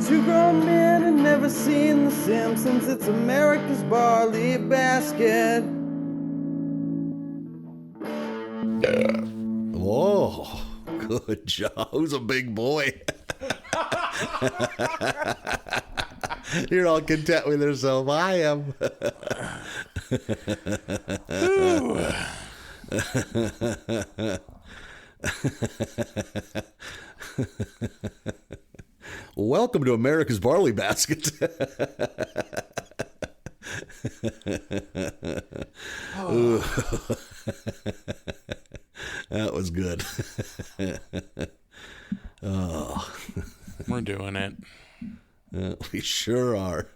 Two grown men had never seen The Simpsons. It's America's Barley Basket. Whoa, good job. Who's a big boy? You're all content with yourself. I am. Welcome to America's Barley Basket. That was good. Oh, we're doing it. We sure are.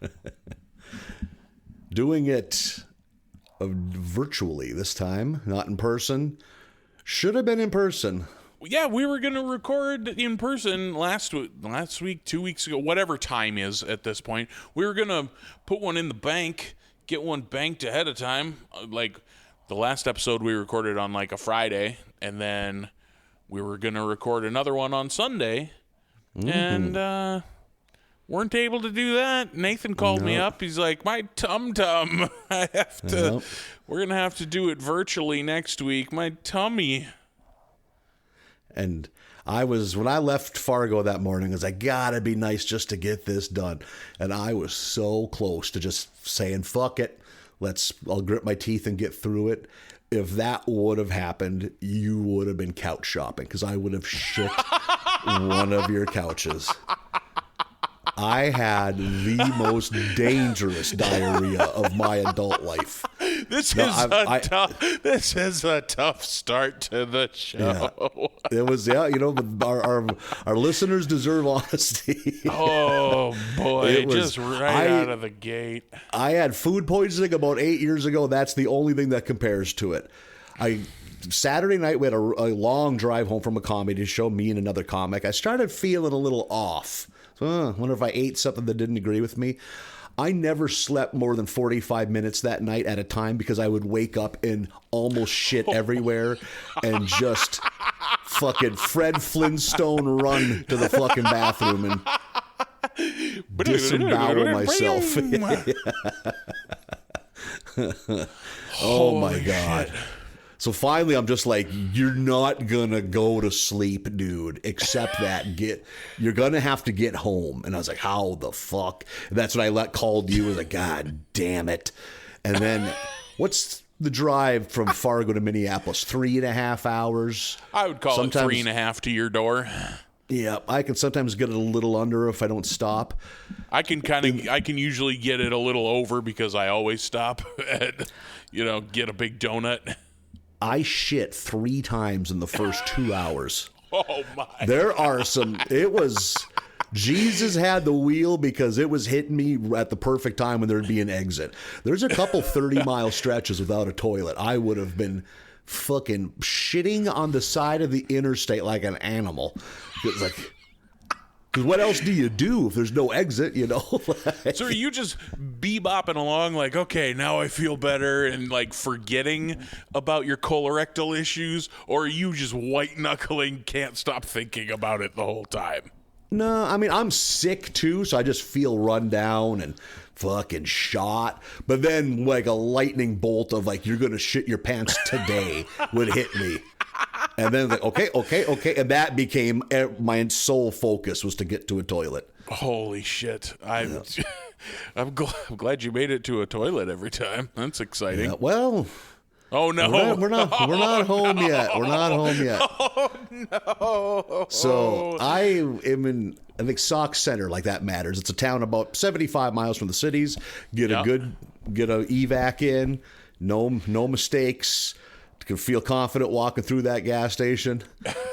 Doing it virtually this time, not in person. Should have been in person. Yeah, we were going to record in person last week, 2 weeks ago, whatever time is at this point. We were going to put one in the bank, get one banked ahead of time. Like the last episode we recorded on like a Friday, and then we were going to record another one on Sunday, and weren't able to do that. Nathan called me up. He's like, my tum-tum. I have to. We're going to have to do it virtually next week. My tummy. And when I left Fargo that morning, I was like, gotta be nice just to get this done. And I was so close to just saying, fuck it. I'll grit my teeth and get through it. If that would have happened, you would have been couch shopping because I would have shit one of your couches. I had the most dangerous diarrhea of my adult life. This is a tough start to the show. Yeah. It was, our listeners deserve honesty. Oh boy, just right out of the gate. I had food poisoning about 8 years ago. That's the only thing that compares to it. Saturday night, we had a long drive home from a comedy show, me and another comic. I started feeling a little off. So, wonder if I ate something that didn't agree with me. I never slept more than 45 minutes that night at a time because I would wake up and almost shit everywhere and just fucking Fred Flintstone run to the fucking bathroom and disembowel myself. Oh my God. So finally, I'm just like, you're not going to go to sleep, dude, except that you're going to have to get home. And I was like, how the fuck? And that's when I called you. I was like, God damn it. And then what's the drive from Fargo to Minneapolis? 3.5 hours? I would call it 3.5 to your door. Yeah, I can sometimes get it a little under if I don't stop. I can usually get it a little over because I always stop at, get a big donut. I shit 3 times in the first 2 hours. Oh my! Jesus had the wheel because it was hitting me at the perfect time when there'd be an exit. There's a couple 30-mile stretches without a toilet. I would have been fucking shitting on the side of the interstate like an animal. It's like, because what else do you do if there's no exit, So are you just bebopping along like, okay, now I feel better and like forgetting about your colorectal issues? Or are you just white-knuckling, can't stop thinking about it the whole time? No, I mean, I'm sick too, so I just feel run down and fucking shot. But then like a lightning bolt of like, you're going to shit your pants today would hit me. And then like, okay. And that became my sole focus was to get to a toilet. Holy shit. I'm glad you made it to a toilet every time. That's exciting. Yeah, well... Oh no! We're not home yet. We're not home yet. Oh no! So I am in, I think, Sauk Center, like that matters. It's a town about 75 miles from the cities. Get a evac in. No mistakes. Can feel confident walking through that gas station.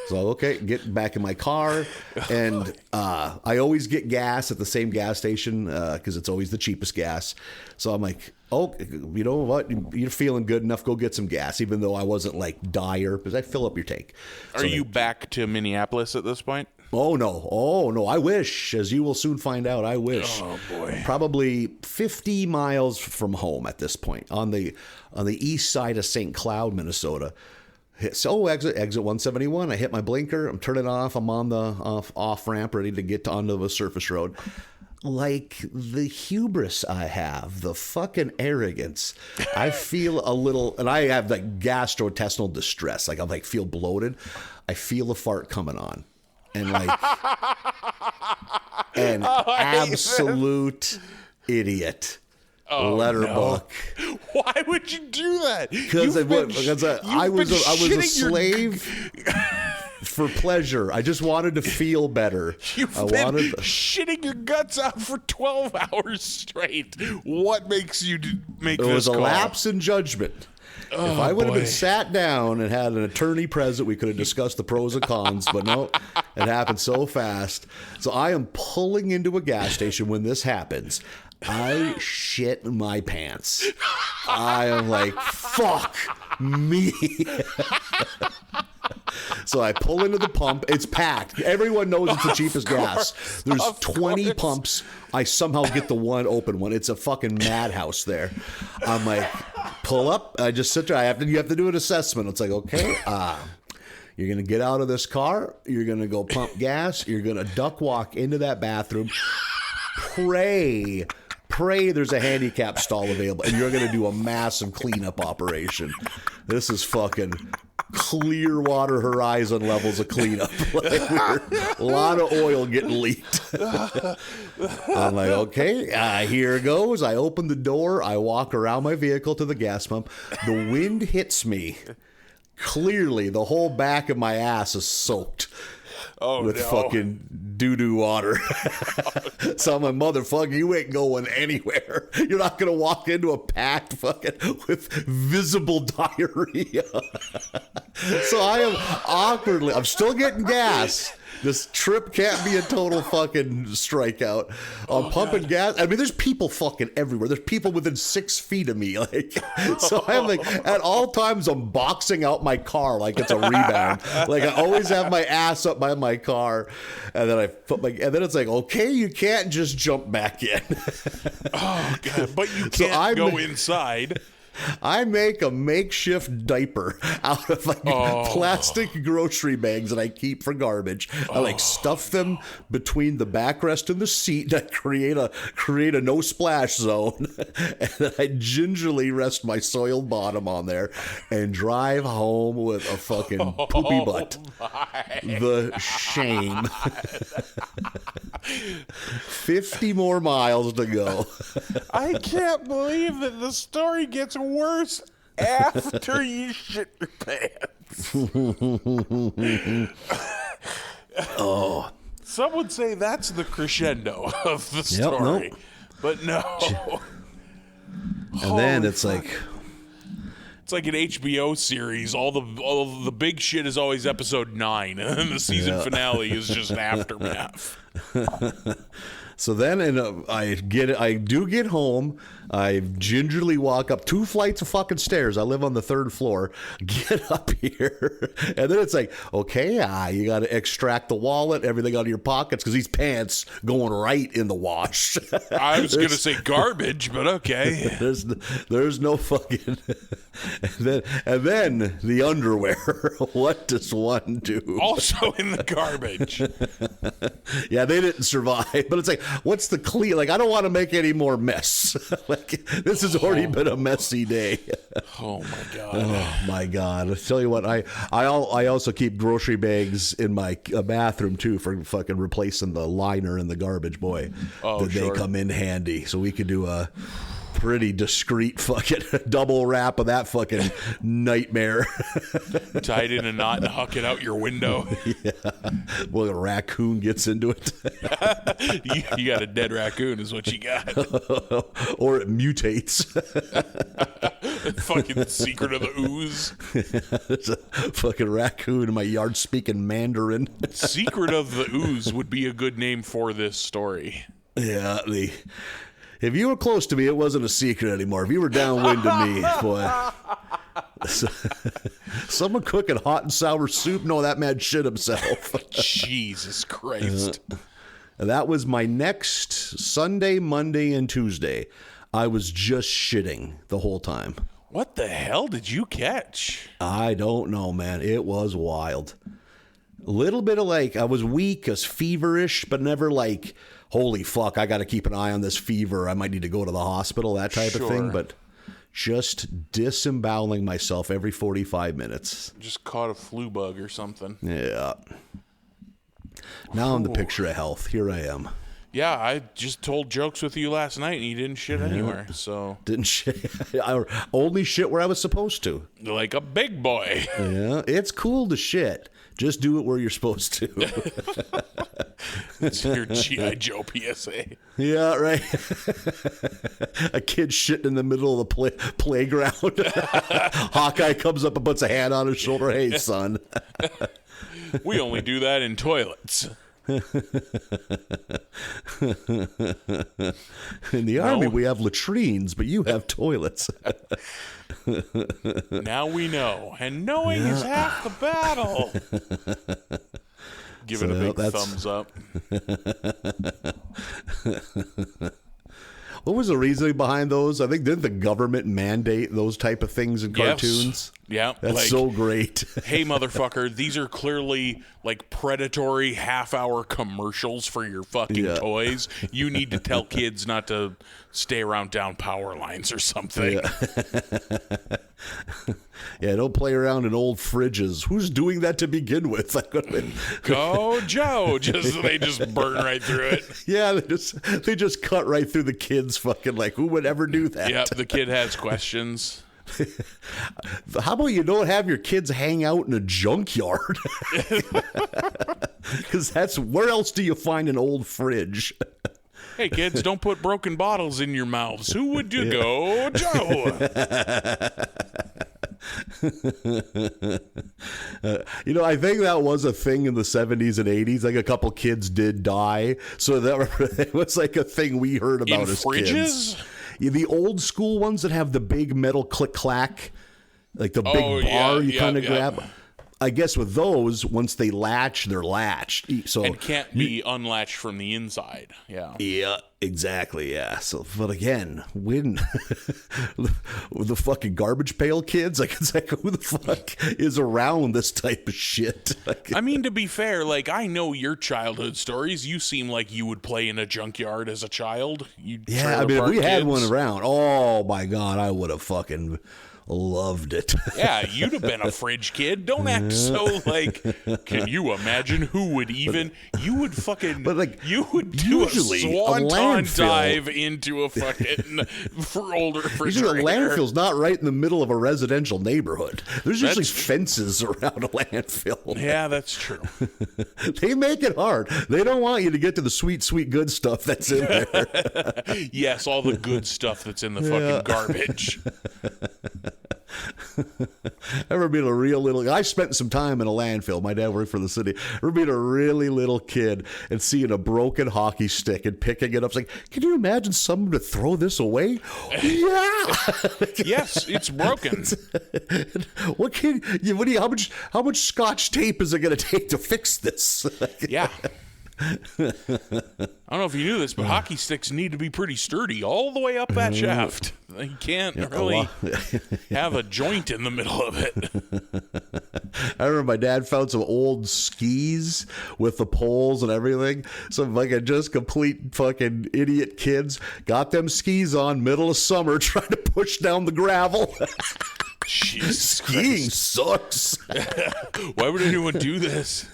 So okay, get back in my car, and I always get gas at the same gas station because it's always the cheapest gas. So I'm like, oh, you know what? You're feeling good enough. Go get some gas, even though I wasn't like dire because I fill up your tank. Are you back to Minneapolis at this point? Oh no! I wish, as you will soon find out. I wish. Oh boy! Probably 50 miles from home at this point, on the east side of St. Cloud, Minnesota. Exit 171. I hit my blinker. I'm turning off. I'm on the off ramp, ready to get onto the surface road. Like the hubris I have, the fucking arrogance. I feel a little, and I have like gastrointestinal distress. Like I like feel bloated. I feel a fart coming on, and like an absolute idiot. Letterbuck. No. Why would you do that? Because I was a slave for pleasure. I just wanted to feel better. Shitting your guts out for 12 hours straight. What makes you make this call? It was a lapse in judgment. If I would have been sat down and had an attorney present, we could have discussed the pros and cons, but no, it happened so fast. So I am pulling into a gas station when this happens. I shit my pants. I am like, fuck me. So I pull into the pump. It's packed. Everyone knows it's the cheapest gas. There's 20 pumps. I somehow get the one open one. It's a fucking madhouse there. I'm like, pull up. I just sit there. You have to do an assessment. It's like, okay, you're going to get out of this car. You're going to go pump gas. You're going to duck walk into that bathroom. Pray there's a handicap stall available, and you're going to do a massive cleanup operation. This is fucking Clearwater Horizon levels of cleanup. Like a lot of oil getting leaked. I'm like, okay, here it goes. I open the door. I walk around my vehicle to the gas pump. The wind hits me. Clearly, the whole back of my ass is soaked. With fucking doo-doo water. So I'm like, motherfucker, you ain't going anywhere. You're not going to walk into a packed fucking with visible diarrhea. So I am awkwardly, I'm still getting gas. This trip can't be a total fucking strikeout. I'm pumping gas. I mean, there's people fucking everywhere. There's people within 6 feet of me. Like, so I'm like, at all times, I'm boxing out my car like it's a rebound. Like, I always have my ass up by my car, and then and then it's like, okay, you can't just jump back in. Oh God! But you can't go inside. I make a makeshift diaper out of like plastic grocery bags that I keep for garbage. I like stuff them between the backrest and the seat. I create a no splash zone, and then I gingerly rest my soiled bottom on there and drive home with a fucking poopy butt. The shame. 50 more miles to go. I can't believe that the story gets worse after you shit your pants. Oh. Some would say that's the crescendo of the story. Nope. But no. And then it's like... It's like an HBO series. All the big shit is always episode 9, and then the season finale is just an aftermath. So then I do get home. I gingerly walk up 2 flights of fucking stairs. I live on the 3rd floor. Get up here. And then it's like, okay, you got to extract the wallet, everything out of your pockets, because these pants going right in the wash. I was going to say garbage, but okay. There's no fucking... And then the underwear. What does one do? Also in the garbage. Yeah, they didn't survive. But it's like, what's the clean? Like, I don't want to make any more mess. Like, this has already been a messy day. Oh my God. Oh my God. I tell you what, I also keep grocery bags in my bathroom too for fucking replacing the liner in the garbage. Boy, did they come in handy. So we could do a pretty discreet fucking double wrap of that fucking nightmare. Tied in a knot and huck it out your window. Yeah. Well, a raccoon gets into it. You got a dead raccoon is what you got. Or it mutates. Fucking secret of the ooze. There's a fucking raccoon in my yard speaking Mandarin. Secret of the ooze would be a good name for this story. Yeah, if you were close to me, it wasn't a secret anymore. If you were downwind to me, boy. Someone cooking hot and sour soup? No, that man shit himself. Jesus Christ. And that was my next Sunday, Monday, and Tuesday. I was just shitting the whole time. What the hell did you catch? I don't know, man. It was wild. A little bit of like, I was weak, I was feverish, but never like, holy fuck, I got to keep an eye on this fever. I might need to go to the hospital, that type of thing. But just disemboweling myself every 45 minutes. Just caught a flu bug or something. Yeah. Now I'm the picture of health. Here I am. Yeah, I just told jokes with you last night and you didn't shit anywhere. So Didn't shit. I only shit where I was supposed to. like a big boy. Yeah, it's cool to shit. Just do it where you're supposed to. It's your G.I. Joe PSA. Yeah, right. A kid shitting in the middle of the playground. Hawkeye comes up and puts a hand on his shoulder. Hey, son. We only do that in toilets. In the Army, we have latrines, but you have toilets. Now we know. And knowing is half the battle. Give it a big thumbs up. What was the reasoning behind those? I think, didn't the government mandate those type of things in cartoons? Yeah. That's like, so great. Hey, motherfucker, these are clearly like predatory half-hour commercials for your fucking toys. You need to tell kids not to stay around down power lines or something. Yeah, don't play around in old fridges. Who's doing that to begin with? Go Joe! They just burn right through it. Yeah, they just cut right through the kids. Fucking like, who would ever do that? Yep, the kid has questions. How about you don't have your kids hang out in a junkyard? Because that's where else do you find an old fridge? Hey kids, don't put broken bottles in your mouths. Who would you go, Joe? I think that was a thing in the 70s and 80s. Like a couple kids did die, so that it was like a thing we heard about in as fridges? kids. Yeah, the old school ones that have the big metal click clack, like the big bar you kind of grab. I guess with those, once they latch, they're latched. So and can't be unlatched from the inside. Yeah. Yeah, exactly. Yeah. So, but again, when the fucking garbage pail kids, like it's like, who the fuck is around this type of shit? I mean, to be fair, like I know your childhood stories. You seem like you would play in a junkyard as a child. Yeah, I mean, if we had one around, oh my god, I would have fucking loved it. Yeah, you'd have been a fridge kid. Don't act so like. Can you imagine who would even? You would fucking. But like, you would do a swanton dive into a fucking older refrigerator. Usually a landfill's not right in the middle of a residential neighborhood. There's usually fences around a landfill. Yeah, that's true. They make it hard. They don't want you to get to the sweet, sweet good stuff that's in there. Yes, all the good stuff that's in the fucking garbage. I remember being a real little. I spent some time in a landfill. My dad worked for the city. I remember being a really little kid and seeing a broken hockey stick and picking it up. It's like, can you imagine someone to throw this away? Yeah. Yes, it's broken. What can you? What do you? How much Scotch tape is it going to take to fix this? Yeah. I don't know if you knew this, but hockey sticks need to be pretty sturdy all the way up that shaft. You can't really have a joint in the middle of it. I remember my dad found some old skis with the poles and everything. Some fucking just complete fucking idiot kids got them skis on middle of summer trying to push down the gravel. Skiing sucks. Why would anyone do this?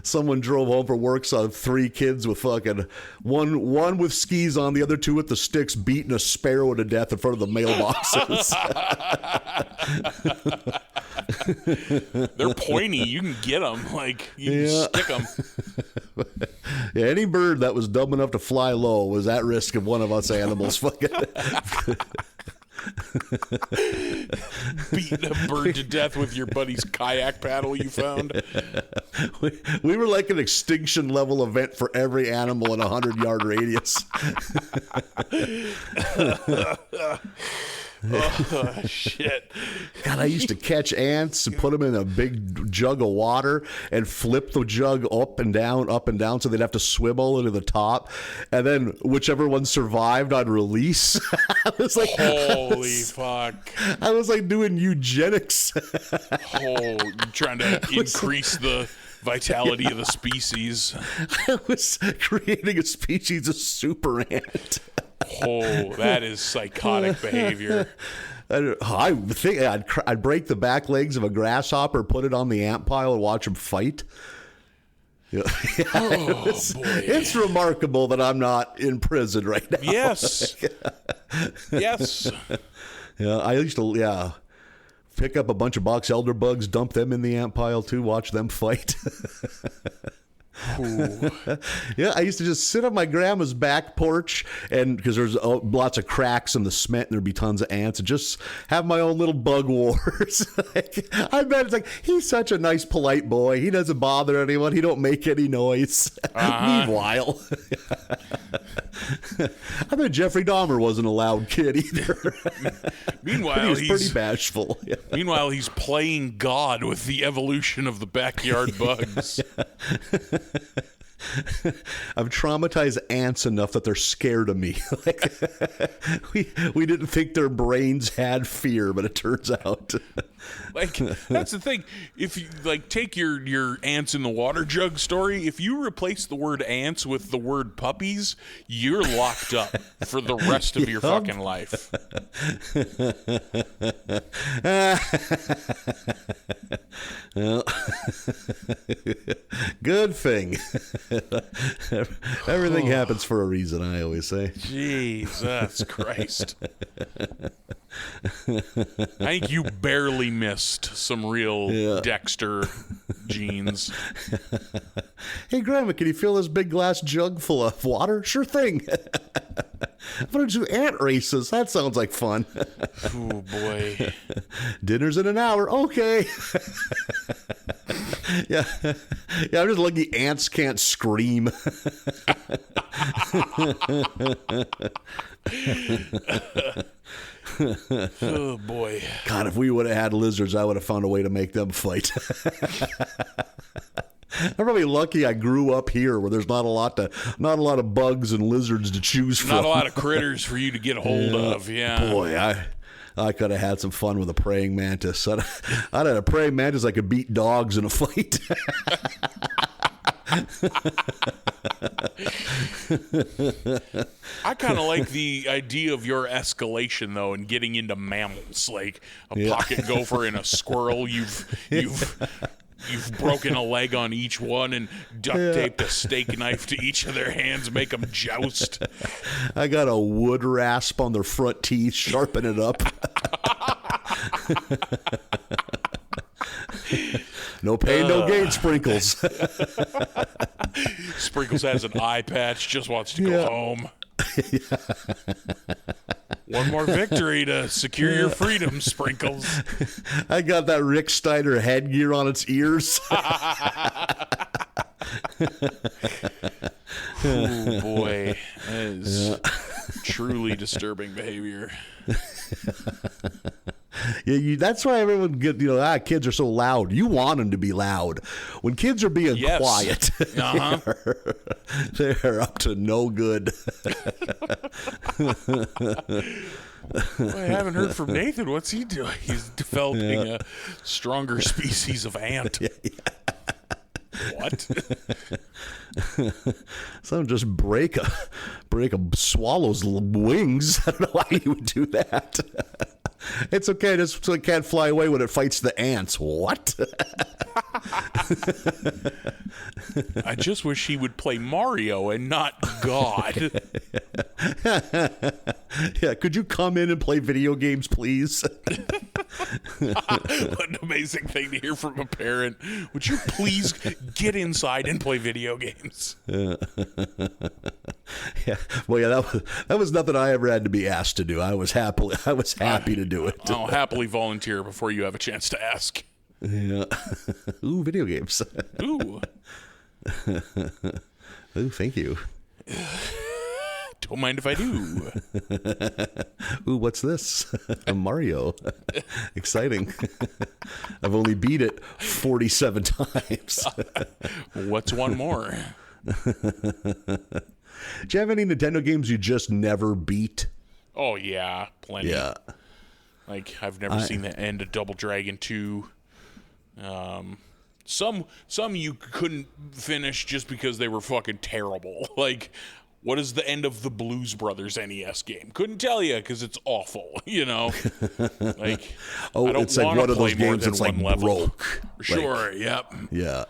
Someone drove home from work, saw 3 kids with fucking one with skis on, the other 2 with the sticks, beating a sparrow to death in front of the mailboxes. They're pointy. You can get them. Like, you can stick them. Yeah, any bird that was dumb enough to fly low was at risk of one of us animals fucking beating a bird to death with your buddy's kayak paddle you found. We were like an extinction level event for every animal in a 100-yard radius. Oh, shit. God, I used to catch ants and put them in a big jug of water and flip the jug up and down, so they'd have to swim all to the top. And then whichever one survived, I'd release. I was like, Holy fuck. I was like doing eugenics. Oh, trying to increase the vitality of the species. I was creating a species of super ant. Oh, that is psychotic behavior. I think I'd break the back legs of a grasshopper, put it on the ant pile, and watch them fight. Yeah. Oh, boy. It's remarkable that I'm not in prison right now. Yes. Yes. Yeah, I used to pick up a bunch of box elder bugs, dump them in the ant pile too, watch them fight. Yeah, I used to just sit on my grandma's back porch, and because there's lots of cracks in the cement, and there'd be tons of ants, and just have my own little bug wars. I bet it's like, he's such a nice, polite boy. He doesn't bother anyone. He don't make any noise. Meanwhile, I bet Jeffrey Dahmer wasn't a loud kid either. Meanwhile, he was pretty bashful. Yeah. Meanwhile, he's playing God with the evolution of the backyard bugs. I've traumatized ants enough that they're scared of me. Like, we didn't think their brains had fear, but it turns out. Like, that's the thing. If you take your ants in the water jug story, if you replace the word ants with the word puppies, you're locked up for the rest of your fucking life. Well, good thing. Everything happens for a reason, I always say. Jesus Christ. I think you barely missed some real Dexter genes. Hey, Grandma, can you fill this big glass jug full of water? Sure thing. I'm going to do ant races. That sounds like fun. Oh, boy. Dinner's in an hour. Okay. Yeah, I'm just lucky ants can't scream. Oh, boy. God, if we would have had lizards, I would have found a way to make them fight. I'm probably lucky I grew up here where there's not a lot of bugs and lizards to choose from. Not a lot of critters for you to get a hold of, yeah. Boy, I could have had some fun with a praying mantis. I'd had a praying mantis I could beat dogs in a fight. I kind of like the idea of your escalation, though, and getting into mammals, like a pocket gopher and a squirrel. You've broken a leg on each one and duct taped a steak knife to each of their hands, make them joust. I got a wood rasp on their front teeth, sharpen it up. No pain, no gain, Sprinkles. Sprinkles has an eye patch, just wants to go home. One more victory to secure your freedom, Sprinkles. I got that Rick Steiner headgear on its ears. Oh, boy. That is truly disturbing behavior. Yeah, that's why everyone kids are so loud. You want them to be loud. When kids are being quiet, they're up to no good. Well, I haven't heard from Nathan. What's he doing? He's developing a stronger species of ant. What? Some just break a swallow's wings. I don't know why you would do that. It's okay, just so it can't fly away when it fights the ants. What? I just wish he would play Mario and not God. Yeah, could you come in and play video games, please? What an amazing thing to hear from a parent. Would you please get inside and play video games? Yeah. Well, yeah, that was nothing I ever had to be asked to do. I was happy to do it. I'll happily volunteer before you have a chance to ask. Yeah. Ooh, video games. Ooh. Ooh, thank you. Don't mind if I do. Ooh, what's this? A Mario. Exciting. I've only beat it 47 times. What's one more? Do you have any Nintendo games you just never beat? Oh, yeah. Plenty. Yeah. Like, I've never seen the end of Double Dragon 2. Some you couldn't finish just because they were fucking terrible. Like, what is the end of the Blues Brothers NES game? Couldn't tell you because it's awful, you know? Like, Oh, I don't it's like wanna one of those play more games than that's like one level. broke. Sure, yep. Yeah.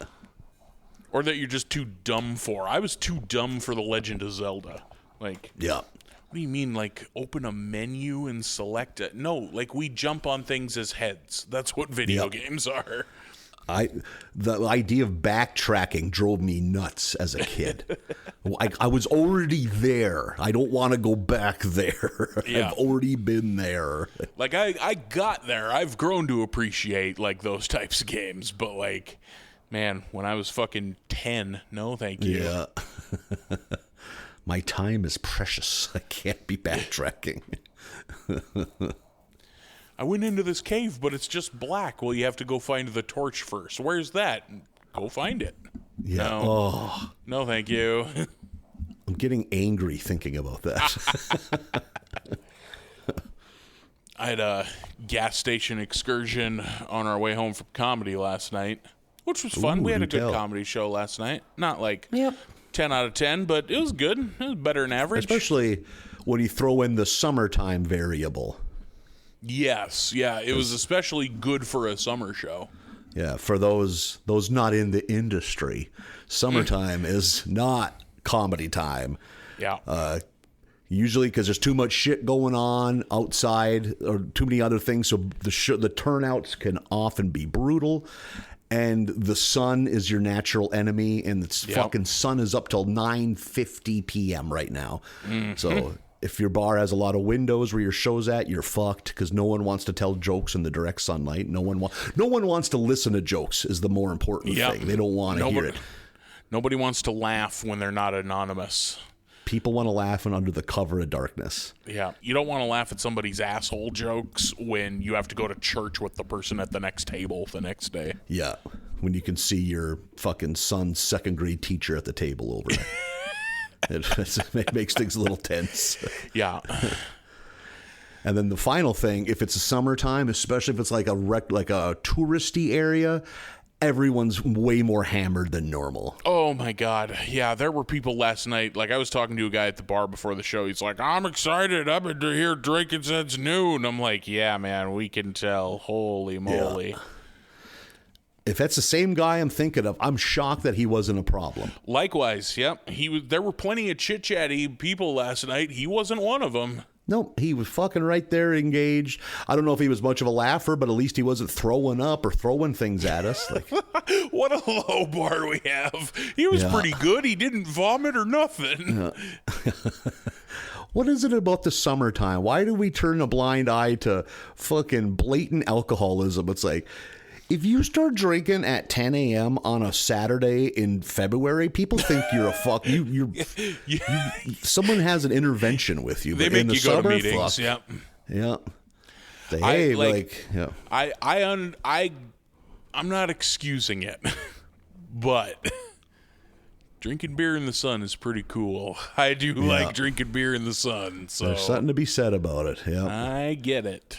Or that you're just too dumb for. I was too dumb for The Legend of Zelda. Like, Yeah. what do you mean, like, open a menu and select it? No, like, we jump on things as heads. That's what video games are. The idea of backtracking drove me nuts as a kid. I was already there. I don't want to go back there. Yeah. I've already been there. Like, I got there. I've grown to appreciate, like, those types of games. But, like, man, when I was fucking 10, no thank you. Yeah. My time is precious. I can't be backtracking. I went into this cave, but it's just black. Well, you have to go find the torch first. Where's that? Go find it. Yeah. No. Oh, No, thank you. I'm getting angry thinking about that. I had a gas station excursion on our way home from comedy last night, which was fun. Ooh, We had a do good tell. comedy show last night. Not like 10 out of 10, but it was good. It was better than average. Especially when you throw in the summertime variable. Yes, yeah. It was especially good for a summer show. Yeah, for those not in the industry, summertime is not comedy time. Yeah. Usually because there's too much shit going on outside or too many other things, so the turnouts can often be brutal. And the sun is your natural enemy, and the fucking sun is up till 9:50 p.m. right now. So if your bar has a lot of windows where your show's at, you're fucked because no one wants to tell jokes in the direct sunlight. No one wants to listen to jokes is the more important thing. They don't want to hear it. Nobody wants to laugh when they're not anonymous. People want to laugh under the cover of darkness. Yeah. You don't want to laugh at somebody's asshole jokes when you have to go to church with the person at the next table the next day. Yeah, when you can see your fucking son's second grade teacher at the table over there. It makes things a little tense. Yeah. And then the final thing, if it's a summertime, especially if it's like a touristy area, everyone's way more hammered than normal. Oh my God. Yeah, there were people last night. Like, I was talking to a guy at the bar before the show. He's like, I'm excited. I've been here drinking since noon. I'm like, yeah, man, we can tell. Holy moly. Yeah. If that's the same guy I'm thinking of, I'm shocked that he wasn't a problem. Likewise, yep. There were plenty of chit-chatty people last night. He wasn't one of them. Nope, he was fucking right there engaged. I don't know if he was much of a laugher, but at least he wasn't throwing up or throwing things at us. Like, what a low bar we have. He was pretty good. He didn't vomit or nothing. what is it about the summertime? Why do we turn a blind eye to fucking blatant alcoholism? It's like, if you start drinking at 10 a.m. on a Saturday in February, people think you're a fuck. Someone has an intervention with you. They but make in the you go to summer, meetings. fuck. Yep. Yeah. I'm not excusing it, but drinking beer in the sun is pretty cool. I do like drinking beer in the sun. So There's something to be said about it. Yeah. I get it.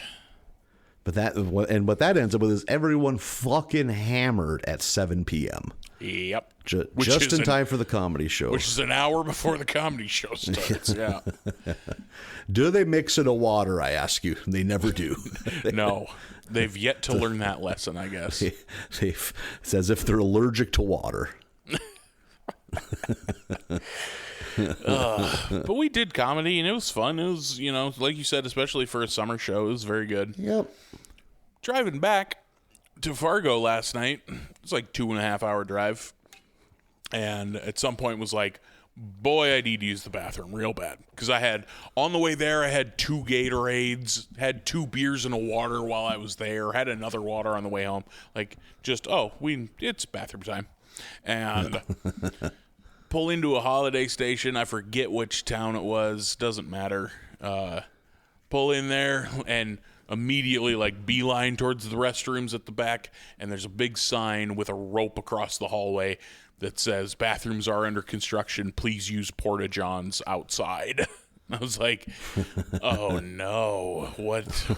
But what that ends up with is everyone fucking hammered at 7 p.m. Yep. Just in time for the comedy show. Which is an hour before the comedy show starts. Yeah. Do they mix it a water, I ask you? They never do. No. They've yet to learn that lesson, I guess. It's as if they're allergic to water. But we did comedy, and it was fun. It was, like you said, especially for a summer show, it was very good. Yep. Driving back to Fargo last night, it's like 2.5 hour drive. And at some point was like, boy, I need to use the bathroom real bad. Because on the way there, I had 2 Gatorades, had 2 beers and a water while I was there, had another water on the way home. Like, just, it's bathroom time. And pull into a Holiday Station. I forget which town it was. Doesn't matter. Pull in there and immediately like beeline towards the restrooms at the back, and there's a big sign with a rope across the hallway that says bathrooms are under construction, please use porta johns outside. I was like, oh no,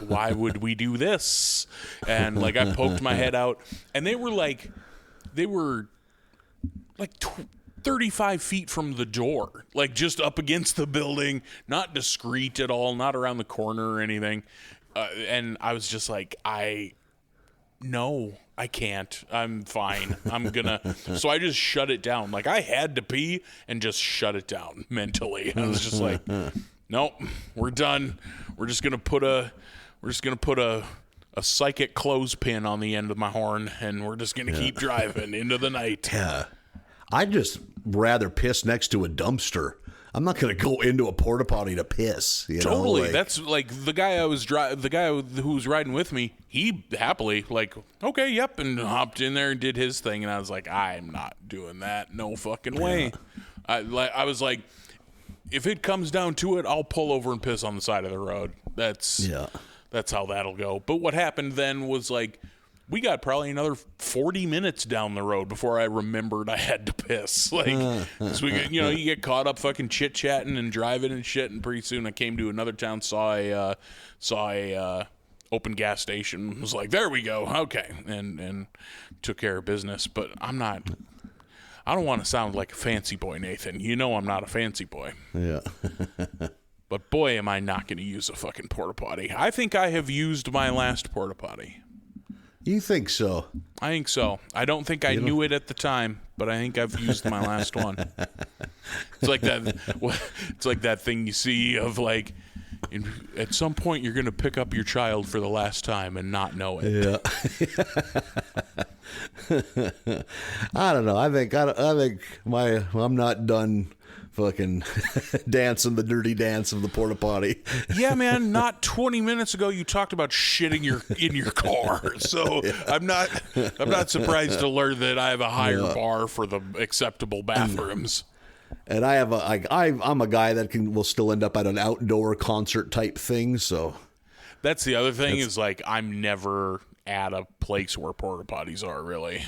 why would we do this? And like I poked my head out, and they were like 35 feet from the door, like just up against the building, not discreet at all, not around the corner or anything. And I was just like, no, I can't. I'm fine. So I just shut it down. Like I had to pee and just shut it down mentally. I was just like, nope, we're done. We're just going to put a psychic clothespin on the end of my horn, and we're just going to keep driving into the night. Yeah. I'd just rather piss next to a dumpster. I'm not going to go into a porta potty to piss. Totally. Like, that's like the guy who was riding with me. He happily like, okay, yep, and hopped in there and did his thing. And I was like, I'm not doing that. No fucking way. I was like, if it comes down to it, I'll pull over and piss on the side of the road. That's how that'll go. But what happened then was like, we got probably another 40 minutes down the road before I remembered I had to piss. Like, so you get caught up fucking chit chatting and driving and shit, and pretty soon I came to another town, saw a open gas station, was like, there we go, okay, and took care of business. But I don't want to sound like a fancy boy, Nathan. You know I'm not a fancy boy. Yeah. But boy, am I not going to use a fucking porta potty. I think I have used my last porta potty. You think so? I think so. I don't think I knew it at the time, but I think I've used my last one. It's like that. It's like that thing you see of like, at some point you're going to pick up your child for the last time and not know it. Yeah. I don't know. I think I'm not done fucking dancing the dirty dance of the porta potty. Yeah, man. Not 20 minutes ago you talked about shitting in your car. So yeah. I'm not surprised to learn that I have a higher bar for the acceptable bathrooms. And I'm a guy that will still end up at an outdoor concert type thing. So that's the other thing is like I'm never at a place where porta potties are really.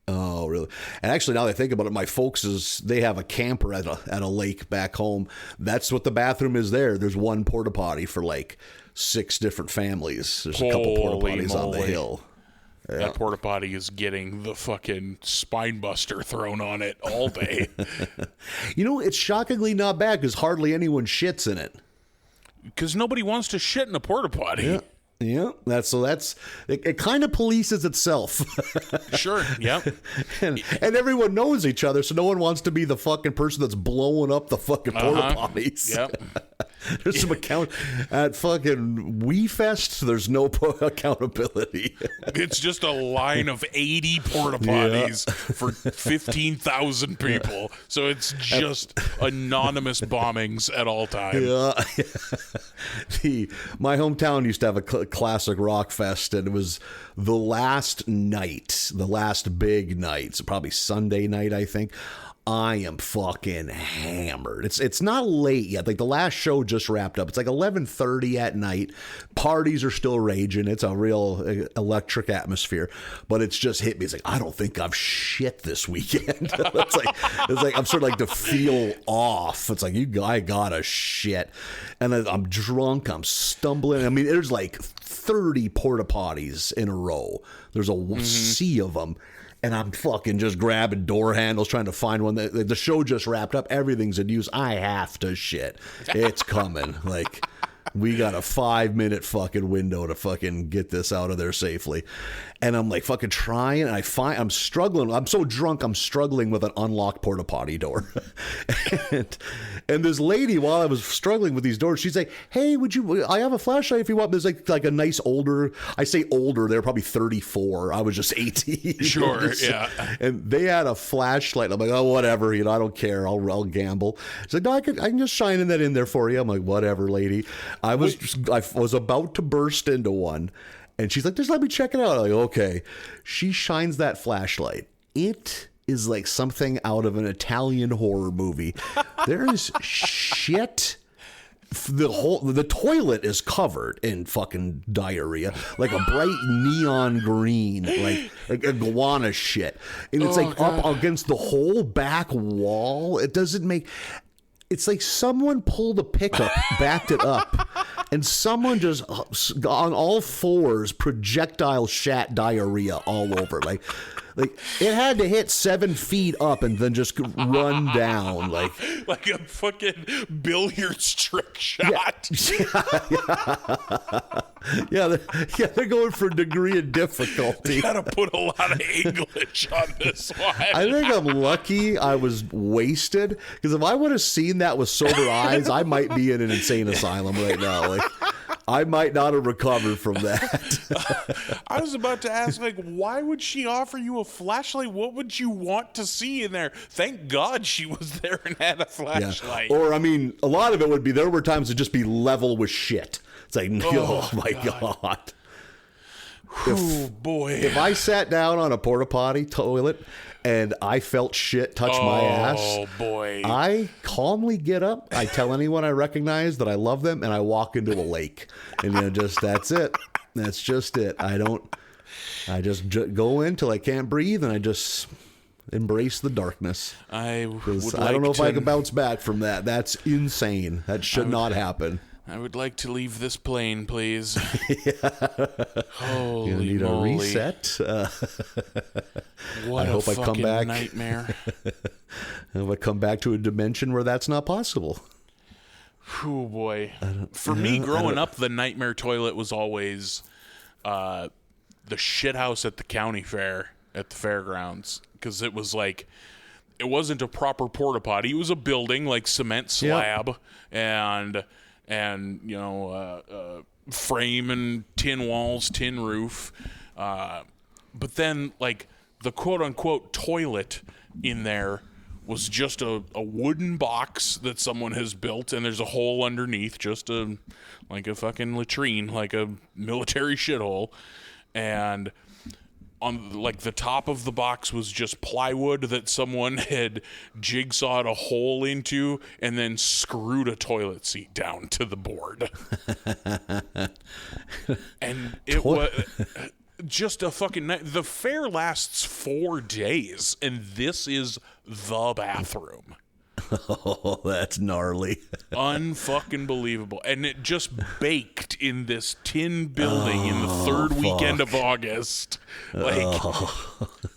Oh, really? And actually, now that I think about it, my folks they have a camper at a lake back home. That's what the bathroom is there. There's one porta potty for like 6 different families. There's a couple porta potties on the hill. Yeah. That porta potty is getting the fucking spine buster thrown on it all day. It's shockingly not bad because hardly anyone shits in it. Because nobody wants to shit in a porta potty. Yeah. Yeah, it kind of polices itself. Sure, yeah. And everyone knows each other, so no one wants to be the fucking person that's blowing up the fucking porta potties. Yep. There's some account at fucking WeFest. There's no accountability. It's just a line of 80 porta potties for 15,000 people. So it's just anonymous bombings at all times. Yeah. My hometown used to have a classic rock fest, and it was the last big night, so probably Sunday night, I think. I am fucking hammered. It's not late yet. Like the last show just wrapped up. It's like 11:30 at night. Parties are still raging. It's a real electric atmosphere. But it's just hit me. It's like I don't think I've shit this weekend. it's like I'm sort of like to feel off. It's like I gotta shit. And then I'm drunk. I'm stumbling. I mean, there's like 30 porta potties in a row. There's a sea of them. And I'm fucking just grabbing door handles, trying to find one. The show just wrapped up. Everything's in use. I have to shit. It's coming. Like, we got a 5-minute fucking window to fucking get this out of there safely. And I'm like fucking trying, and I'm struggling. I'm so drunk, I'm struggling with an unlocked porta potty door. and this lady, while I was struggling with these doors, she's like, "Hey, I have a flashlight if you want." There's like a nice older, I say older, they're probably 34. I was just 18. Sure, yeah. And they had a flashlight. I'm like, "Oh, whatever, I don't care. I'll gamble." She's like, "No, I can just shine that in there for you." I'm like, "Whatever, lady." I was about to burst into one. And she's like, just let me check it out. I'm like, okay. She shines that flashlight. It is like something out of an Italian horror movie. There is shit. The toilet is covered in fucking diarrhea, like a bright neon green, like iguana shit, and it's like up against the whole back wall. It doesn't make. It's like someone pulled a pickup, backed it up, and someone just on all fours projectile shat diarrhea all over. Like it had to hit 7 feet up and then just run down like a fucking billiards trick shot. They're going for a degree of difficulty. You gotta put a lot of English on this one. I think I'm lucky I was wasted, because if I would have seen that with sober eyes, I might be in an insane asylum right now. Like, I might not have recovered from that. I was about to ask, like, why would she offer you a flashlight? What would you want to see in there? Thank God she was there and had a flashlight. Yeah. Or, I mean, a lot of it would be, there were times to just be level with shit. It's like, oh my God. Oh, boy. If I sat down on a porta potty toilet and I felt shit touch my ass, oh boy, I calmly get up, I tell anyone I recognize that I love them, and I walk into a lake. And just that's it. That's just it. I just go in till I can't breathe, and I just embrace the darkness. I don't know if I can bounce back from that. That's insane. That should not happen. I would like to leave this plane, please. Holy moly. You need a reset? What I hope I come back. Nightmare. I hope I come back to a dimension where that's not possible. Oh, boy. For me, growing up, the nightmare toilet was always the shit house at the county fair, at the fairgrounds. Because it was like, it wasn't a proper porta potty. It was a building, like cement slab, and frame and tin walls, tin roof. But then, like, the quote-unquote toilet in there was just a wooden box that someone has built, and there's a hole underneath, just like a fucking latrine, like a military shithole. And on, like, the top of the box was just plywood that someone had jigsawed a hole into and then screwed a toilet seat down to the board. And it was just a fucking night. The fair lasts 4 days, and this is the bathroom. Oh, that's gnarly. Unfucking believable. And it just baked in this tin building in the third weekend of August. Like,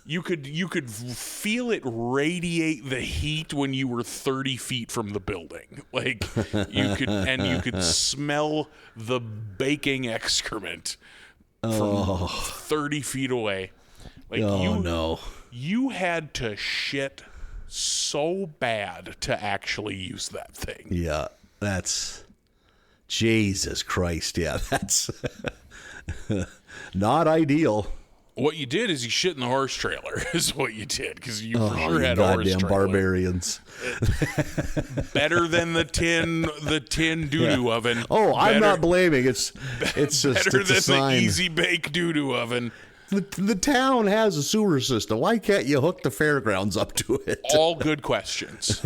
you could feel it radiate the heat when you were 30 feet from the building. Like, you could smell the baking excrement from 30 feet away. Like, you had to shit so bad to actually use that thing. Yeah, that's Jesus Christ. Yeah, that's not ideal. What you did is you shit in the horse trailer is what you did, because you for sure had a horse trailer. Goddamn barbarians. Better than the tin doo-doo oven. Oh, I'm not blaming. It's just better it's than the easy bake doo-doo oven. The town has a sewer system. Why can't you hook the fairgrounds up to it? All good questions.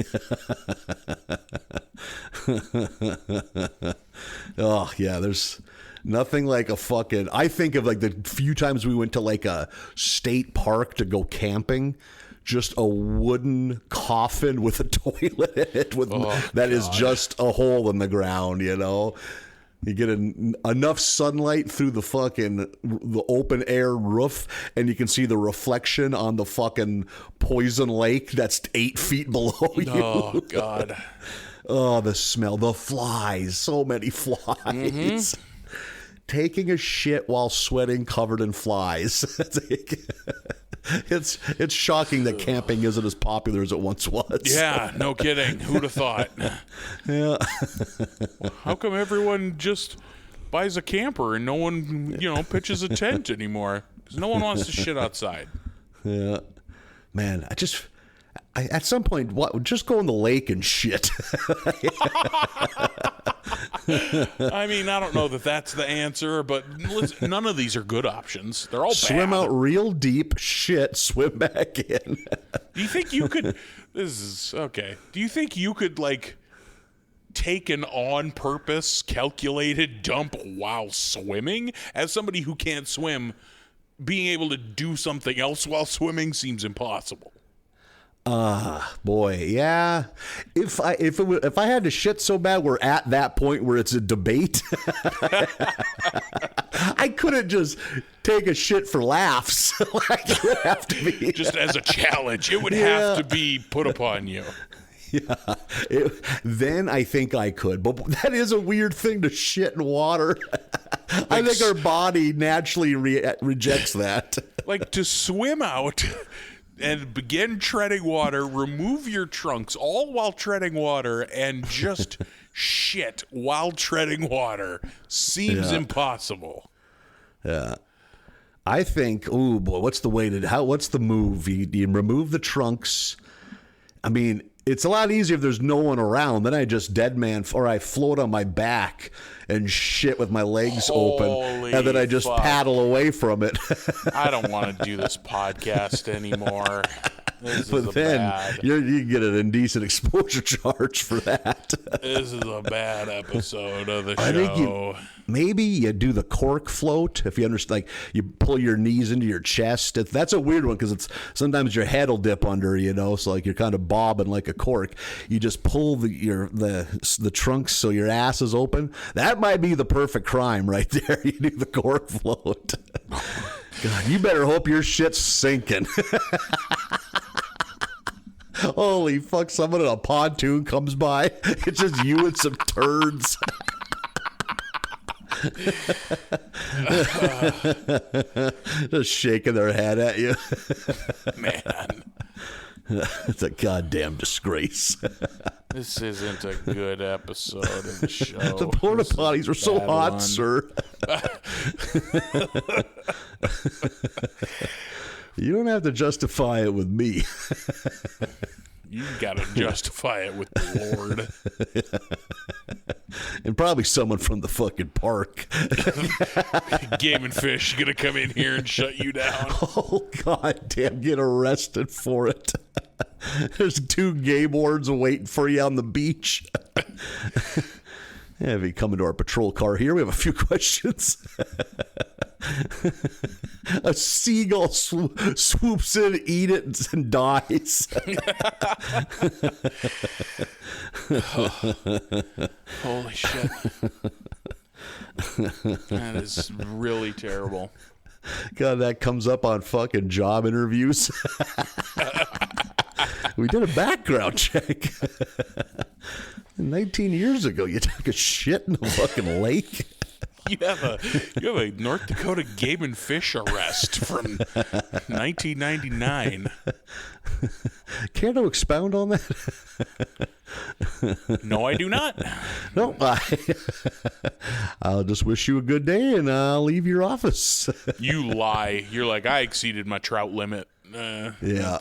Oh, yeah, there's nothing like a fucking... I think of like the few times we went to like a state park to go camping, just a wooden coffin with a toilet in it that is just a hole in the ground, you know? You get enough sunlight through the open air roof, and you can see the reflection on the fucking poison lake that's 8 feet below you. Oh, God. Oh, the smell. The flies. So many flies. Mm-hmm. Taking a shit while sweating covered in flies. It's shocking that camping isn't as popular as it once was. Yeah, no kidding. Who'd have thought? Yeah. How come everyone just buys a camper and no one, pitches a tent anymore? Because no one wants to shit outside. Yeah. Man, I at some point, just go in the lake and shit. I mean, I don't know that that's the answer, but listen, none of these are good options. They're all Swim bad. out real deep, shit, swim back in. Do you think you could? This is okay. Do you think you could like take an on-purpose, calculated dump while swimming? As somebody who can't swim, being able to do something else while swimming seems impossible. Boy, yeah. If I had to shit so bad, we're at that point where it's a debate. I couldn't just take a shit for laughs. Like, it would have to be Just as a challenge, it would have to be put upon you. Yeah. Then I think I could, but that is a weird thing to shit in water. I think our body naturally rejects that. Like to swim out and begin treading water, remove your trunks all while treading water, and just shit while treading water seems impossible. Yeah. I think, oh boy, what's the move? You remove the trunks. I mean, it's a lot easier if there's no one around. Then I just dead man, or I float on my back and shit with my legs open, and then I just paddle away from it. I don't want to do this podcast anymore. This is bad. You get an indecent exposure charge for that. This is a bad episode of the show. I think maybe you do the cork float, if you understand. Like, you pull your knees into your chest. That's a weird one because sometimes your head will dip under, so like you're kind of bobbing like a cork. You just pull the trunks so your ass is open. That might be the perfect crime right there. You do the cork float. God, you better hope your shit's sinking. Holy fuck, someone in a pontoon comes by. It's just you and some turds. Just shaking their head at you. Man. It's a goddamn disgrace. This isn't a good episode of the show. The porta potties are so hot, sir. You don't have to justify it with me. You gotta justify it with the Lord. And probably someone from the fucking park. Game and Fish gonna come in here and shut you down. Oh, goddamn, get arrested for it. There's 2 game wardens waiting for you on the beach. Yeah, if you come into our patrol car here, we have a few questions. A seagull swoops in, eats it, and dies. Holy shit. That is really terrible. God, that comes up on fucking job interviews. We did a background check. 19 years ago, you took a shit in a fucking lake. You have a North Dakota Game and Fish arrest from 1999. Care to expound on that? No, I do not. No, I'll just wish you a good day, and I'll leave your office. You lie. You're like, I exceeded my trout limit. Yeah.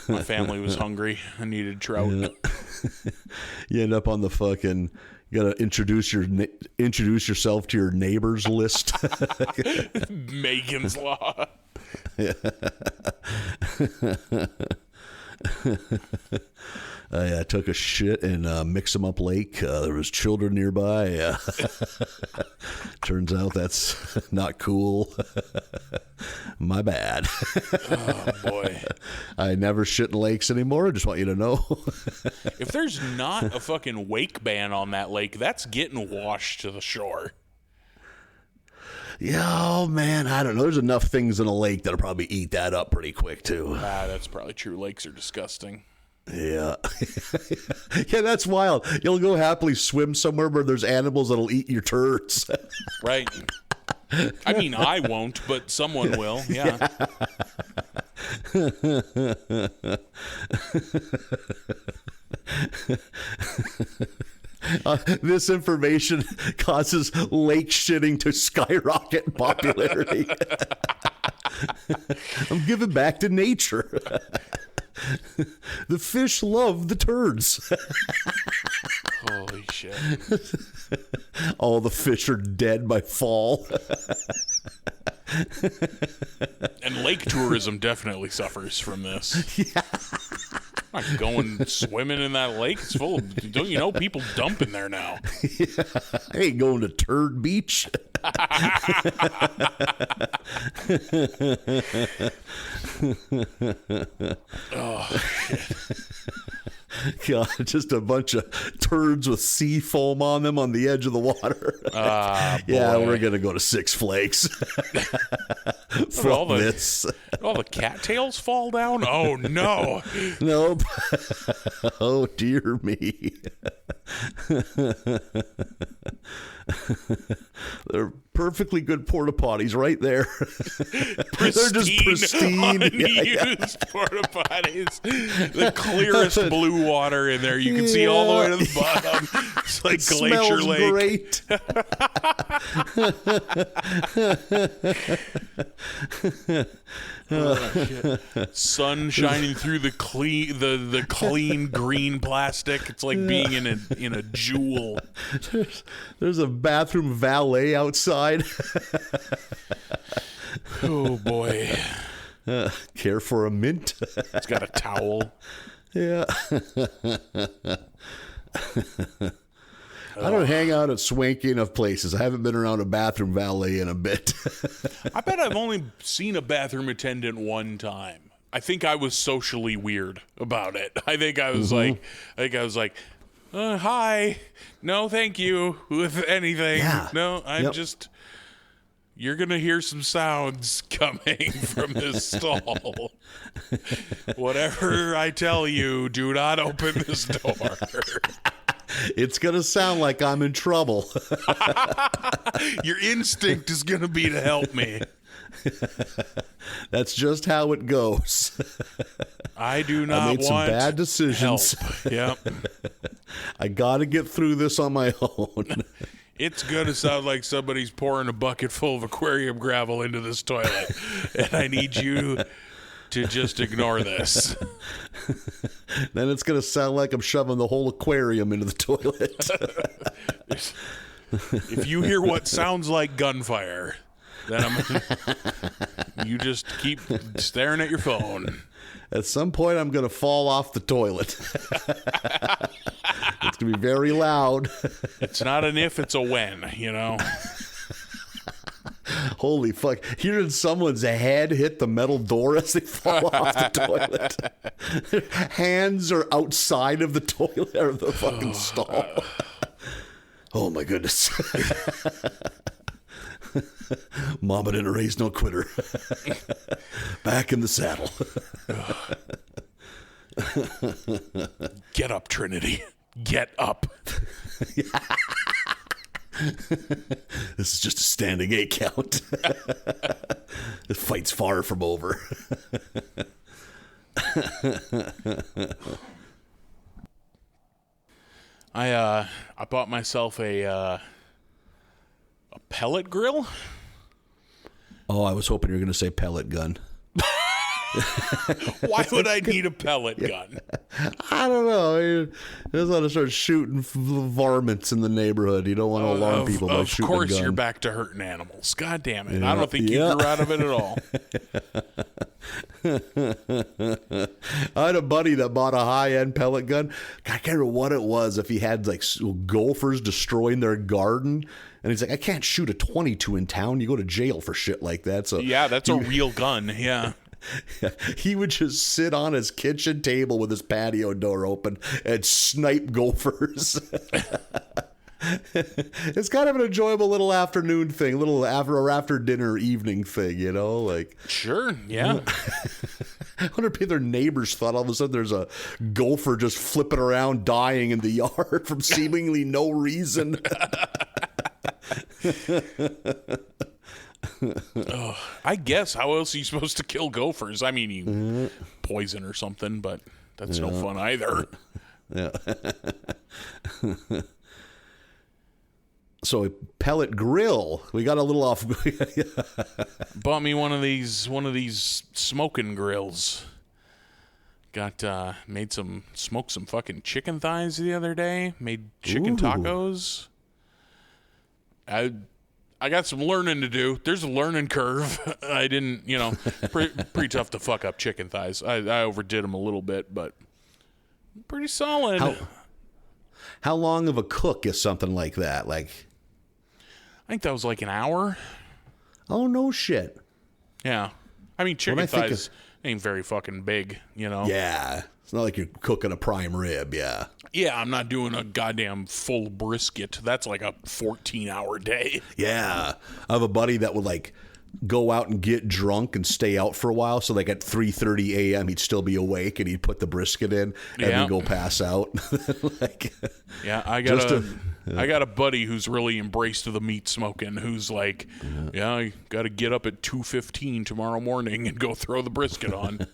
My family was hungry. I needed trout. Yeah. You end up on the fucking. You gotta introduce yourself to your neighbors list. Megan's Law. I took a shit in Mix 'em Up Lake. There was children nearby. Turns out that's not cool. My bad. Oh, boy. I never shit in lakes anymore. I just want you to know. If there's not a fucking wake ban on that lake, that's getting washed to the shore. Yeah, oh man, I don't know. There's enough things in a lake that'll probably eat that up pretty quick too. That's probably true. Lakes are disgusting. Yeah. Yeah, that's wild. You'll go happily swim somewhere where there's animals that'll eat your turds. Right. I mean, I won't, but someone will. Yeah. This information causes lake shitting to skyrocket in popularity. I'm giving back to nature. The fish love the turds. Holy shit. All the fish are dead by fall. And lake tourism definitely suffers from this. Yeah. I'm not going swimming in that lake. It's full of, don't you know, people dump in there now. Yeah. I ain't going to Turd Beach. Oh, shit. God, just a bunch of turds with sea foam on them on the edge of the water. Yeah, we're going to go to Six Flags. From all this. All the cattails fall down? Oh, no. Nope. Oh, dear me. They're perfectly good porta potties right there. They're just pristine. Unused porta potties. The clearest blue water in there. You can see all the way to the bottom. It's like Glacier Lake. Great. Oh, shit. Sun shining through the clean green plastic. It's like being in a jewel. There's a bathroom valet outside. Oh boy. Care for a mint? It's got a towel. Yeah. I don't hang out at swanky enough places. I haven't been around a bathroom valet in a bit. I bet I've only seen a bathroom attendant one time. I think I was socially weird about it. I think I was like, hi, no, thank you, with anything. Yeah. No, just, you're going to hear some sounds coming from this stall. Whatever I tell you, do not open this door. It's going to sound like I'm in trouble. Your instinct is going to be to help me. That's just how it goes. I do not I made some bad decisions. Help. Yep. I got to get through this on my own. It's going to sound like somebody's pouring a bucket full of aquarium gravel into this toilet. And I need you to just ignore this. Then it's going to sound like I'm shoving the whole aquarium into the toilet. If you hear what sounds like gunfire, then you just keep staring at your phone. At some point, I'm going to fall off the toilet. It's going to be very loud. It's not an if, it's a when, you know? Holy fuck. Hearing someone's head hit the metal door as they fall off the toilet. Their hands are outside of the toilet or the fucking stall. Oh my goodness. Mama didn't raise no quitter. Back in the saddle. Get up, Trinity. Get up. This is just a standing 8 count. The fight's far from over. I bought myself a pellet grill. Oh, I was hoping you were going to say pellet gun. Why would I need a pellet gun? I don't know. You just want to start shooting varmints in the neighborhood. You don't want to alarm people by shooting a gun. Of course, you're back to hurting animals. God damn it. Yeah. I don't think you grew out of it at all. I had a buddy that bought a high-end pellet gun. I can't remember what it was, if he had like gophers destroying their garden. And he's like, I can't shoot a 22 in town. You go to jail for shit like that. So yeah, that's a real gun. Yeah. He would just sit on his kitchen table with his patio door open and snipe gophers. It's kind of an enjoyable little afternoon thing, little after dinner evening thing, you know, like. Sure, yeah. I wonder if their neighbors thought all of a sudden there's a gopher just flipping around dying in the yard from seemingly no reason. Oh, I guess how else are you supposed to kill gophers? I mean, you poison or something, but that's no fun either. Yeah. So a pellet grill. We got a little off. Bought me one of these smoking grills. Smoked some fucking chicken thighs the other day. Made chicken Ooh. tacos. I got some learning to do. There's a learning curve. I didn't, pretty tough to fuck up chicken thighs. I overdid them a little bit, but pretty solid. How long of a cook is something like that? Like, I think that was like an hour. oh no shit. Yeah. I mean, chicken When I think thighs ain't very fucking big, Yeah, it's not like you're cooking a prime rib. Yeah. Yeah, I'm not doing a goddamn full brisket. That's like a 14-hour day. Yeah, I have a buddy that would like go out and get drunk and stay out for a while. So like at 3:30 a.m. he'd still be awake and he'd put the brisket in and Yeah. then go pass out. Like, Yeah, I got a buddy who's really embraced the meat smoking. Who's like, yeah, I got to get up at 2:15 tomorrow morning and go throw the brisket on.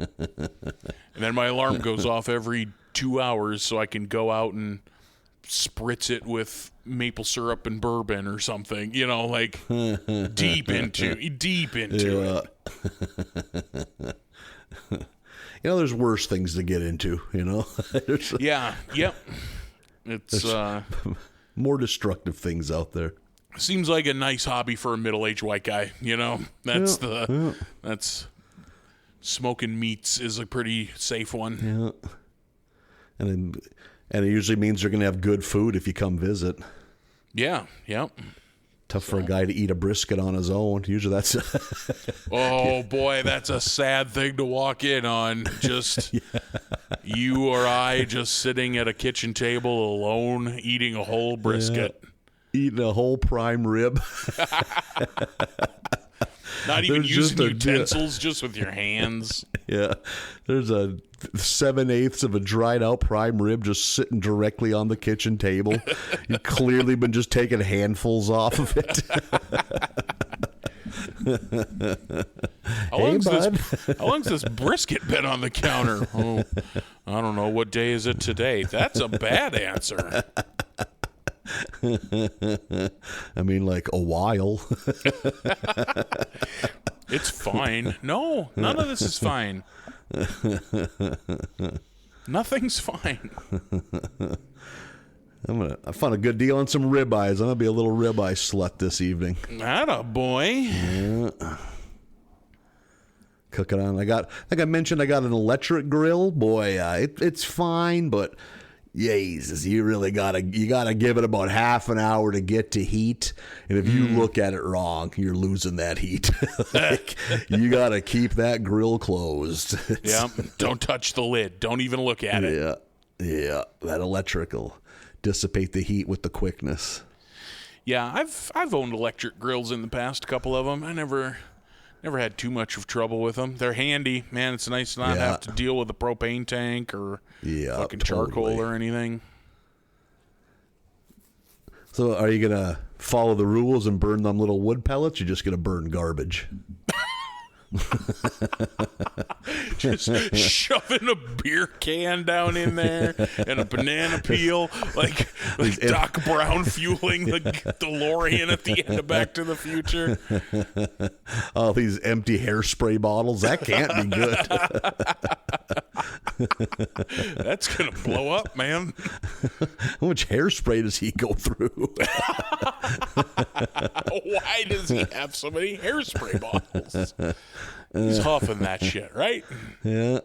And then my alarm goes off every 2 hours so I can go out and spritz it with maple syrup and bourbon or something. Like deep into it. there's worse things to get into. There's Yeah. Yep. It's more destructive things out there. seems like a nice hobby for a middle-aged white guy. That's smoking meats is a pretty safe one. Yeah. And it usually means you're going to have good food if you come visit. Yeah. Yep. Tough for a guy to eat a brisket on his own. Usually that's Oh boy, that's a sad thing to walk in on. Just you or I just sitting at a kitchen table alone eating a whole brisket. eating a whole prime rib. Not even There's using just a- utensils, just with your hands. Yeah. There's a 7/8 of a dried out prime rib just sitting directly on the kitchen table. You've clearly been just taking handfuls off of it. How bud. long's this brisket been on the counter? Oh, I don't know. What day is it today? That's a bad answer. I mean, like a while. It's fine. No, none of this is fine. Nothing's fine. I found a good deal on some ribeyes. I'm gonna be a little ribeye slut this evening. Atta boy. Cooking on. Like I mentioned, I got an electric grill. Boy, it's fine, but Jesus, you really gotta give it about half an hour to get to heat. And if you look at it wrong, you're losing that heat. Like, you gotta keep that grill closed. Yeah. Don't touch the lid. Don't even look at it. Yeah. That electric will dissipate the heat with the quickness. Yeah, I've owned electric grills in the past, a couple of them. I never had too much of trouble with them. They're handy, man. It's nice to not have to deal with a propane tank or fucking charcoal totally. or anything. So, are you gonna follow the rules and burn them little wood pellets? You're just gonna burn garbage. Just shoving a beer can down in there and a banana peel, like Doc Brown fueling the DeLorean at the end of Back to the Future. All these empty hairspray bottles. That can't be good. That's gonna blow up, man. How much hairspray does he go through? Why does he have so many hairspray bottles? He's huffing that shit, right? Yeah.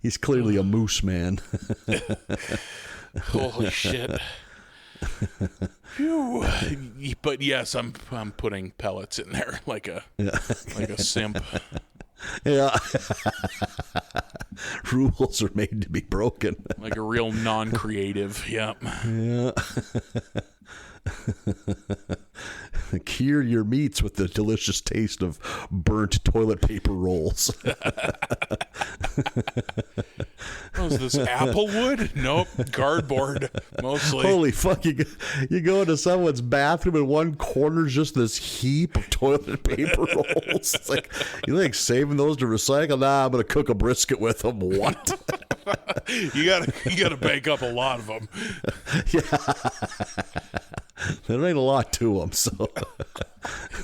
He's clearly a moose man. Holy shit. Phew. But yes, I'm putting pellets in there like a simp. Yeah. Rules are made to be broken. Like a real non-creative. Yep. Yeah. Cure your meats with the delicious taste of burnt toilet paper rolls. Oh, is this apple wood? Nope, cardboard mostly. Holy fuck, you go into someone's bathroom and one corner's just this heap of toilet paper rolls. It's like, you like saving those to recycle? Nah, I'm going to cook a brisket with them. What? You gotta bake up a lot of them. There ain't a lot to them, so.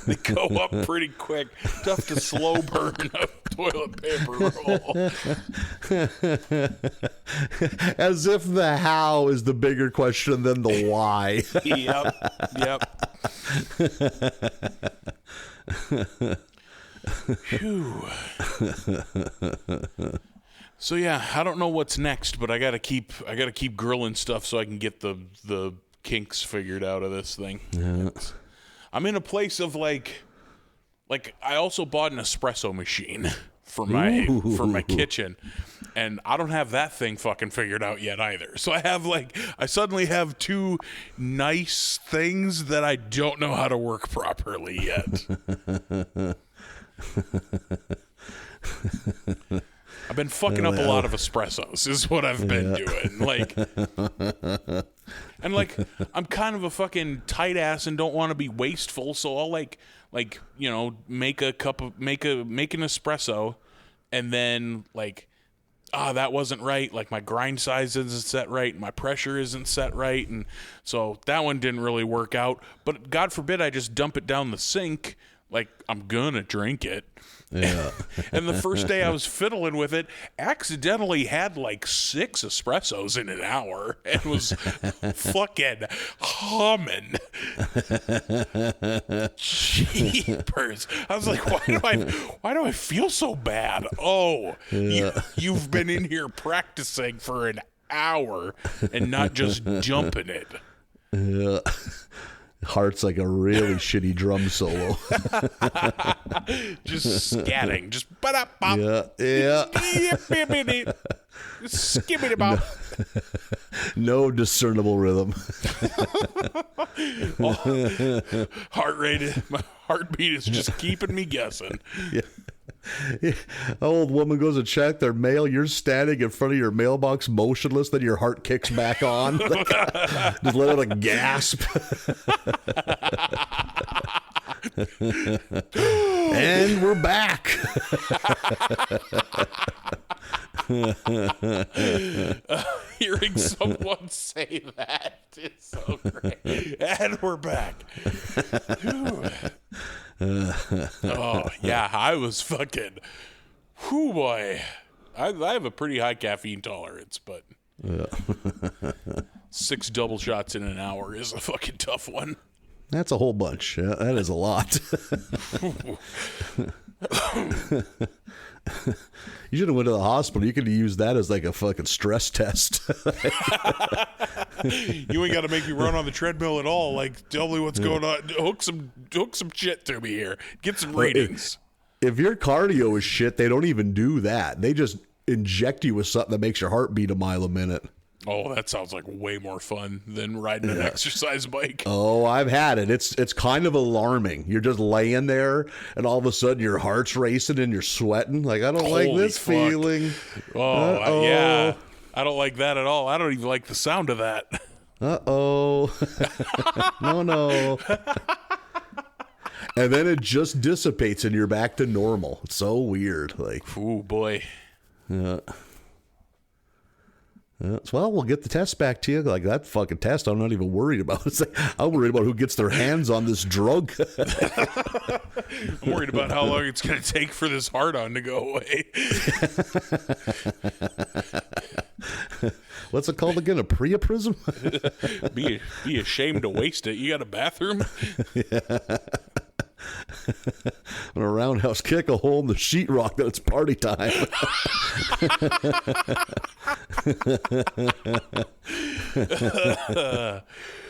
They go up pretty quick. Tough to slow burn up toilet paper roll. As if the how is the bigger question than the why. Yep. Phew. So yeah, I don't know what's next, but I gotta keep grilling stuff so I can get the kinks figured out of this thing. Yeah. I'm in a place of like I also bought an espresso machine for my kitchen, and I don't have that thing fucking figured out yet either. So I suddenly have two nice things that I don't know how to work properly yet. I've been fucking up a lot of espressos is what I've been doing. I'm kind of a fucking tight ass and don't want to be wasteful, so I'll make an espresso and then that wasn't right. Like my grind size isn't set right, my pressure isn't set right, and so that one didn't really work out. But God forbid I just dump it down the sink. Like, I'm gonna drink it. Yeah. And the first day I was fiddling with it, accidentally had 6 espressos in an hour and was fucking humming. Jeepers. I was like, why do I feel so bad? Oh, you've been in here practicing for an hour and not just jumping it. Yeah. Heart's like a really shitty drum solo. Just scatting. Just ba-da-bop. Yeah. Skibbity-bop. No discernible rhythm. My heartbeat is just keeping me guessing. Yeah. An old woman goes to check their mail. You're standing in front of your mailbox motionless, then your heart kicks back on. Just let out a gasp. And we're back. Hearing someone say that is so great. And we're back. Oh, yeah, I was fucking... Whew, boy. I have a pretty high caffeine tolerance, but... 6 double shots in an hour is a fucking tough one. That's a whole bunch. Yeah, that is a lot. You should have went to the hospital. You could have used that as a fucking stress test. You ain't got to make me run on the treadmill at all. Tell me what's going on. Hook some shit to me here. Get some readings. If your cardio is shit, they don't even do that. They just inject you with something that makes your heart beat a mile a minute. Oh, that sounds like way more fun than riding an exercise bike. Oh, I've had it. It's kind of alarming. You're just laying there, and all of a sudden your heart's racing and you're sweating. I don't like this feeling. Oh, yeah. I don't like that at all. I don't even like the sound of that. Uh-oh. No. And then it just dissipates and you're back to normal. It's so weird. Ooh, boy. Yeah. Well, we'll get the test back to you. That fucking test, I'm not even worried about. I'm worried about who gets their hands on this drug. I'm worried about how long it's going to take for this hard-on to go away. What's it called again? A priapism? Be ashamed to waste it. You got a bathroom? Yeah. On a roundhouse kick a hole in the sheetrock that it's party time.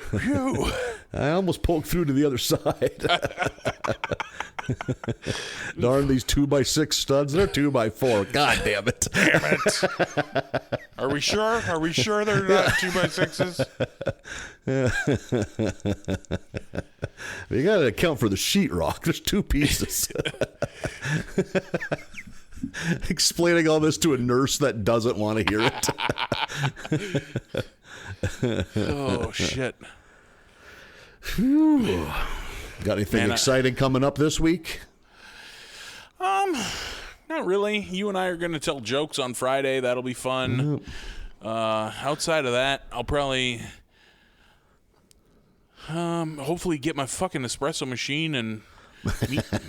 Phew. I almost poked through to the other side. Darn these 2x6 studs. They're 2x4. God damn it. Damn it. Are we sure? Are we sure they're not 2x6s? You got to account for the sheetrock. There's 2 pieces. Explaining all this to a nurse that doesn't want to hear it. Oh, shit. Whew. Got anything exciting coming up this week? Not really. You and I are going to tell jokes on Friday. That'll be fun. Outside of that, I'll probably hopefully get my fucking espresso machine and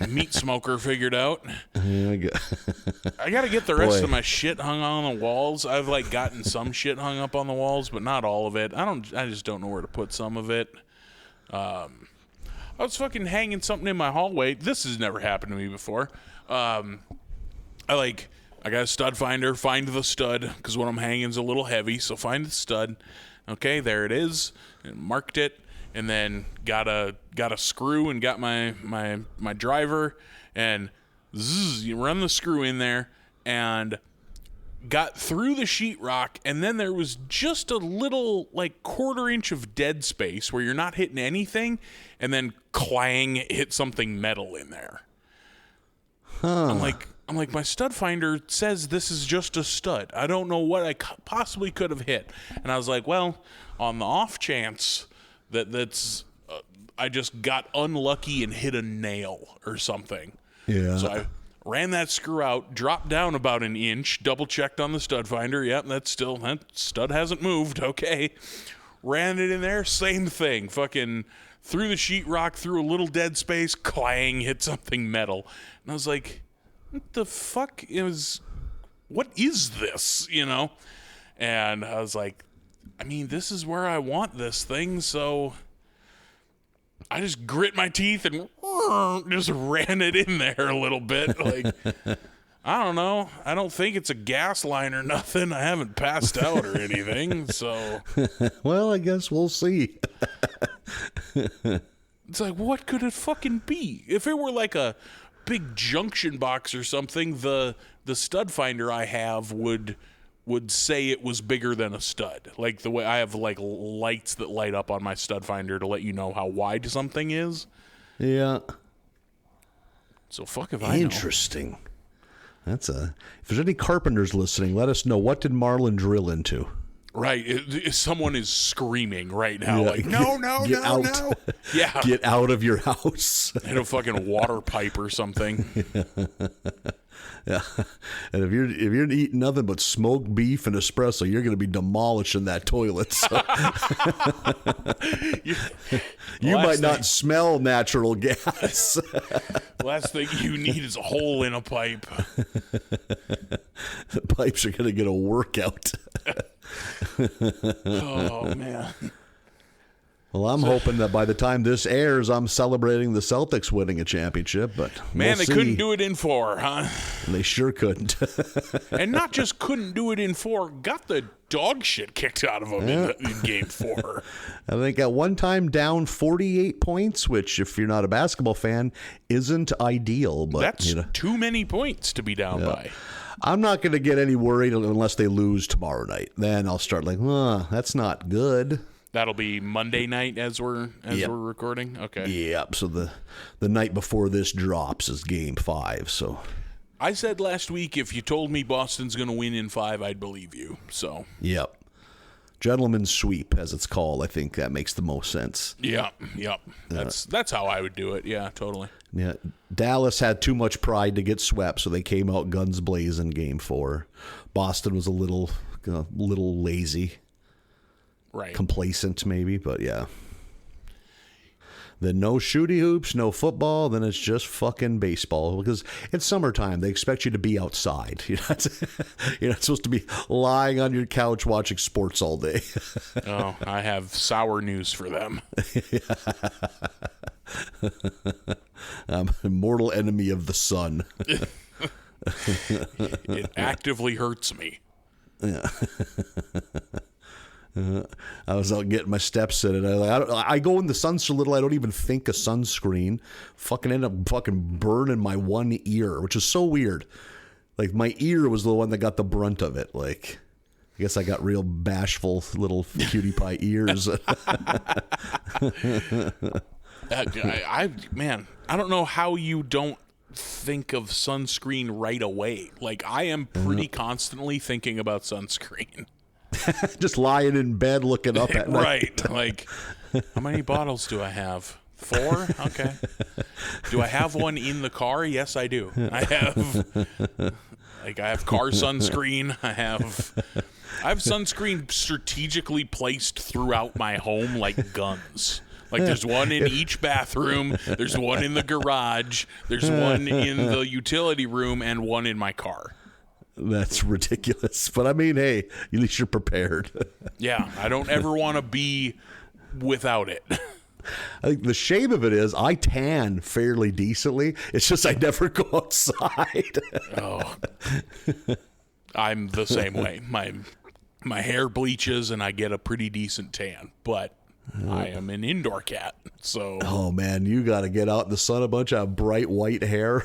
meat smoker figured out. Yeah, I got to get the rest Boy. of my shit hung on the walls. I've like gotten some shit hung up on the walls, but not all of it. I just don't know where to put some of it. I was fucking hanging something in my hallway. This has never happened to me before. I got a stud finder, find the stud, because what I'm hanging is a little heavy, so find the stud. Okay, there it is. And marked it, and then got a screw and got my driver, and you run the screw in there, and got through the sheetrock, and then there was just a little, like, 1/4 inch of dead space where you're not hitting anything, and then clang, hit something metal in there. I'm like, my stud finder says this is just a stud. I don't know what I possibly could have hit. And I was like, well, on the off chance that's I just got unlucky and hit a nail or something. Yeah. So I ran that screw out, dropped down about an inch, double checked on the stud finder. Yep, that stud hasn't moved. Okay. Ran it in there, same thing. Fucking through the sheetrock, through a little dead space, clang, hit something metal. And I was like, what the fuck what is this, you know? And I was like, I mean, this is where I want this thing, so I just grit my teeth and just ran it in there a little bit. Like, I don't know. I don't think it's a gas line or nothing. I haven't passed out or anything, so. Well, I guess we'll see. It's like, what could it fucking be? If it were like a big junction box or something, the stud finder I have would say it was bigger than a stud. Like the way I have like lights that light up on my stud finder to let you know how wide something is. Yeah. So fuck if I know. Interesting. If there's any carpenters listening, let us know, what did Marlon drill into? Right. Someone is screaming right now, Yeah. like, no. Yeah. Get out of your house. Hit a fucking water pipe or something. Yeah. And if you're eating nothing but smoked beef and espresso, you're going to be demolishing that toilet. So. You might not smell natural gas. Last thing you need is a hole in a pipe. The pipes are going to get a workout. Oh, man. Well, I'm hoping that by the time this airs, I'm celebrating the Celtics winning a championship. But Man, we'll they see. couldn't do it in 4, huh? They sure couldn't. And not just couldn't do it in 4, got the dog shit kicked out of them in game 4. I think at one time down 48 points, which, if you're not a basketball fan, isn't ideal. But That's too many points to be down by. I'm not going to get any worried unless they lose tomorrow night. Then I'll start like, that's not good. That'll be Monday night as we're recording. Okay. Yep. So the night before this drops is Game 5. So I said last week, if you told me Boston's going to win in 5, I'd believe you. So yep. Gentleman's sweep, as it's called. I think that makes the most sense. Yep. That's how I would do it. Yeah, totally. Yeah. Dallas had too much pride to get swept, so they came out guns blazing Game 4. Boston was a little lazy. Right. Complacent maybe, but yeah. Then no shooty hoops, no football, then it's just fucking baseball, because it's summertime. They expect you to be outside. You're not supposed to be lying on your couch watching sports all day. Oh, I have sour news for them. I'm a mortal enemy of the sun. It actively hurts me. Yeah. I was out getting my steps in, and I go in the sun so little I don't even think of sunscreen. Fucking end up burning my one ear, which is so weird. Like, my ear was the one that got the brunt of it. Like, I guess I got real bashful little cutie pie ears. I don't know how you don't think of sunscreen right away. Like, I am pretty constantly thinking about sunscreen. Just lying in bed looking up at night. Right. Like, how many bottles do I have? 4? Okay. Do I have one in the car? Yes, I do. I have car sunscreen. I have sunscreen strategically placed throughout my home like guns. Like there's one in each bathroom, there's one in the garage, there's one in the utility room, and one in my car. That's ridiculous. But I mean, hey, at least you're prepared. Yeah, I don't ever want to be without it. I think the shame of it is I tan fairly decently. It's just I never go outside. Oh, I'm the same way. My hair bleaches and I get a pretty decent tan, but I am an indoor cat. So oh man, you got to get out in the sun. A bunch of bright white hair.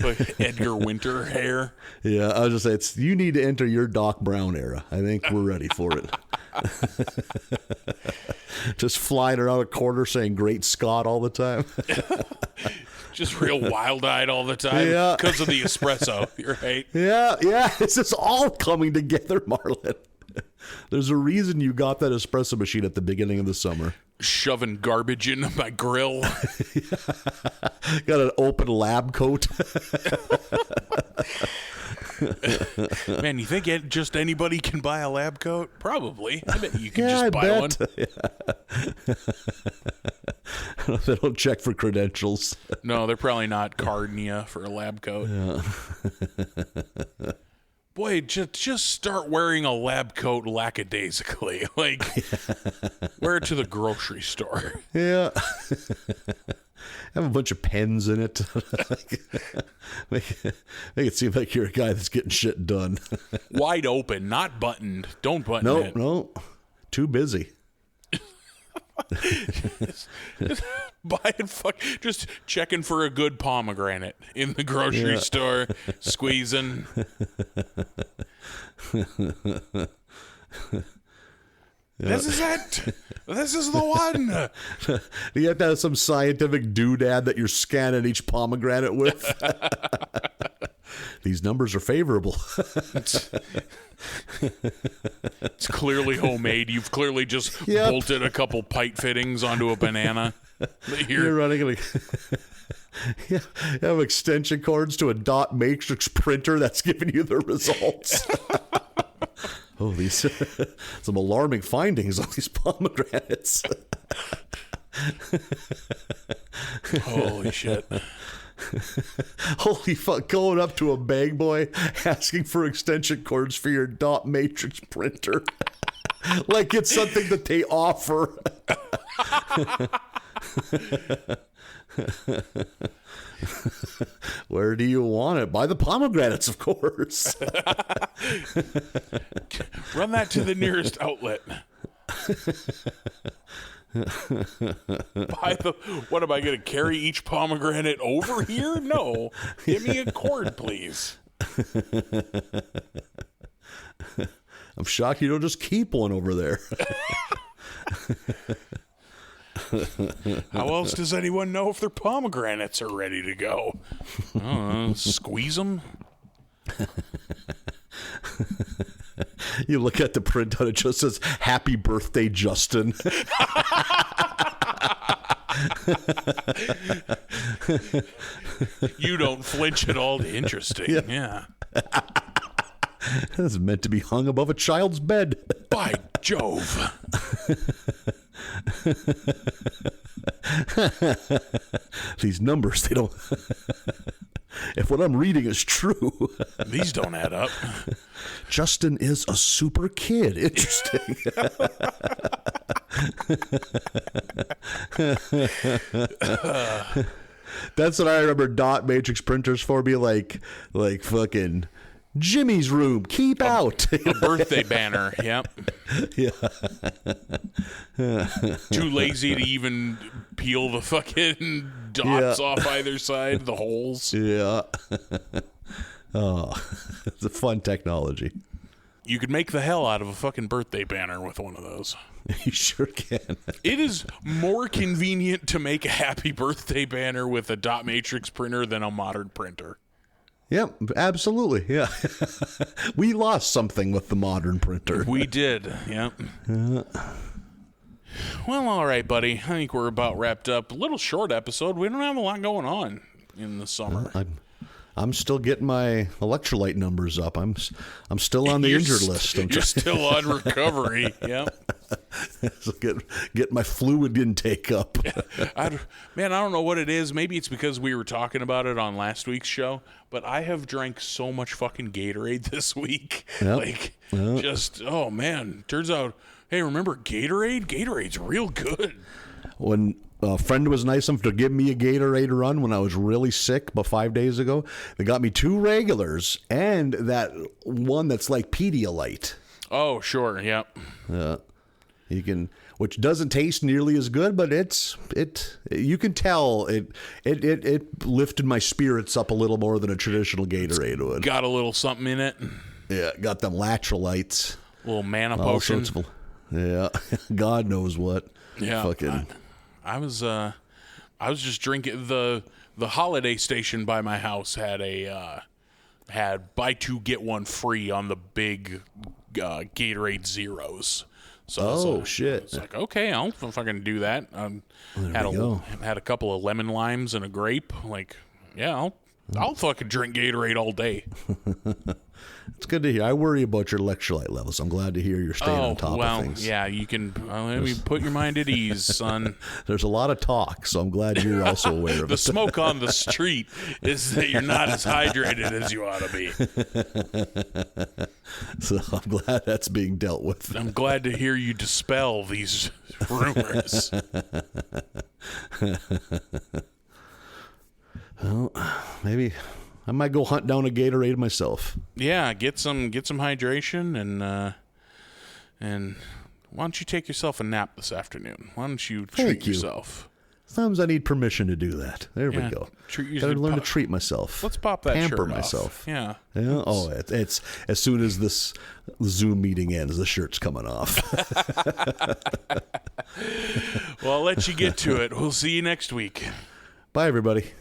like Edgar Winter hair. Yeah, I was just say you need to enter your Doc Brown era. I think we're ready for it. Just flying around a corner saying "Great Scott" all the time. Just real wild-eyed all the time because of the espresso. You're right. Yeah, it's just all coming together, Marlon. There's a reason you got that espresso machine at the beginning of the summer. Shoving garbage in my grill. Got an open lab coat. Man, you think just anybody can buy a lab coat? Probably. I bet you can just buy one. Yeah. They don't check for credentials. No, they're probably not carding you for a lab coat. Yeah. Boy, just start wearing a lab coat lackadaisically. Like, wear it to the grocery store. Yeah. Have a bunch of pens in it. make it seem like you're a guy that's getting shit done. Wide open, not buttoned. Don't button it. No. Too busy. Just checking for a good pomegranate in the grocery store, squeezing. This is it. This is the one. You have to have some scientific doodad that you're scanning each pomegranate with. These numbers are favorable. It's clearly homemade. You've clearly just bolted a couple pipe fittings onto a banana. You're running you have extension cords to a dot matrix printer that's giving you the results. Oh, these some alarming findings on these pomegranates. Holy shit. Holy fuck, going up to a bag boy asking for extension cords for your dot matrix printer. Like it's something that they offer. Where do you want it? Buy the pomegranates, of course. Run that to the nearest outlet. What am I going to carry each pomegranate over here? No. Give me a cord, please. I'm shocked you don't just keep one over there. How else does anyone know if their pomegranates are ready to go? I don't know, squeeze them? You look at the printout, it just says, "Happy birthday, Justin." You don't flinch at all. Interesting. Yeah. This is meant to be hung above a child's bed. By Jove. These numbers, they don't... If what I'm reading is true... These don't add up. Justin is a super kid. Interesting. That's what I remember dot matrix printers for. Be like fucking Jimmy's room, keep out. A birthday banner. Yep. Yeah. Too lazy to even peel the fucking dots off either side, the holes. Yeah. Oh, it's a fun technology. You could make the hell out of a fucking birthday banner with one of those. You sure can. It is more convenient to make a happy birthday banner with a dot matrix printer than a modern printer. Yep, absolutely. Yeah. We lost something with the modern printer. We did. Yep. Well, all right, buddy. I think we're about wrapped up. A little short episode. We don't have a lot going on in the summer. I'm still getting my electrolyte numbers up. I'm still on the injured list. You're still on recovery. Yeah. So get my fluid intake up. I don't know what it is. Maybe it's because we were talking about it on last week's show, but I have drank so much fucking Gatorade this week. Yep. Oh man, turns out, hey, remember Gatorade? Gatorade's real good. When a friend was nice enough to give me a Gatorade run when I was really sick about 5 days ago, they got me 2 regulars and that one that's like Pedialyte. Oh, sure. Yep. You can, which doesn't taste nearly as good, but you can tell it lifted my spirits up a little more than a traditional Gatorade would. Got a little something in it. Yeah, got them electrolytes. Little mana All potion. sorts of, yeah, God knows what. Yeah. Fucking. I was just drinking the holiday station by my house had buy 2 get 1 free on the big Gatorade Zeros. So shit! It's like, okay, I'll fucking do that. Had a couple of lemon limes and a grape. Like, yeah, I'll fucking drink Gatorade all day. It's good to hear. I worry about your electrolyte levels. I'm glad to hear you're staying on top of things. Yeah, you can let me put your mind at ease, son. There's a lot of talk, so I'm glad you're also aware of The it. smoke on the street is that you're not as hydrated as you ought to be. So I'm glad that's being dealt with. I'm glad to hear you dispel these rumors. Well, maybe I might go hunt down a Gatorade myself. Yeah, get some hydration and why don't you take yourself a nap this afternoon? Why don't you treat yourself? Sometimes I need permission to do that. There we go. Gotta learn to treat myself. Let's pop that Pamper shirt myself. off. Yeah. Oh, it's as soon as this Zoom meeting ends, the shirt's coming off. Well, I'll let you get to it. We'll see you next week. Bye, everybody.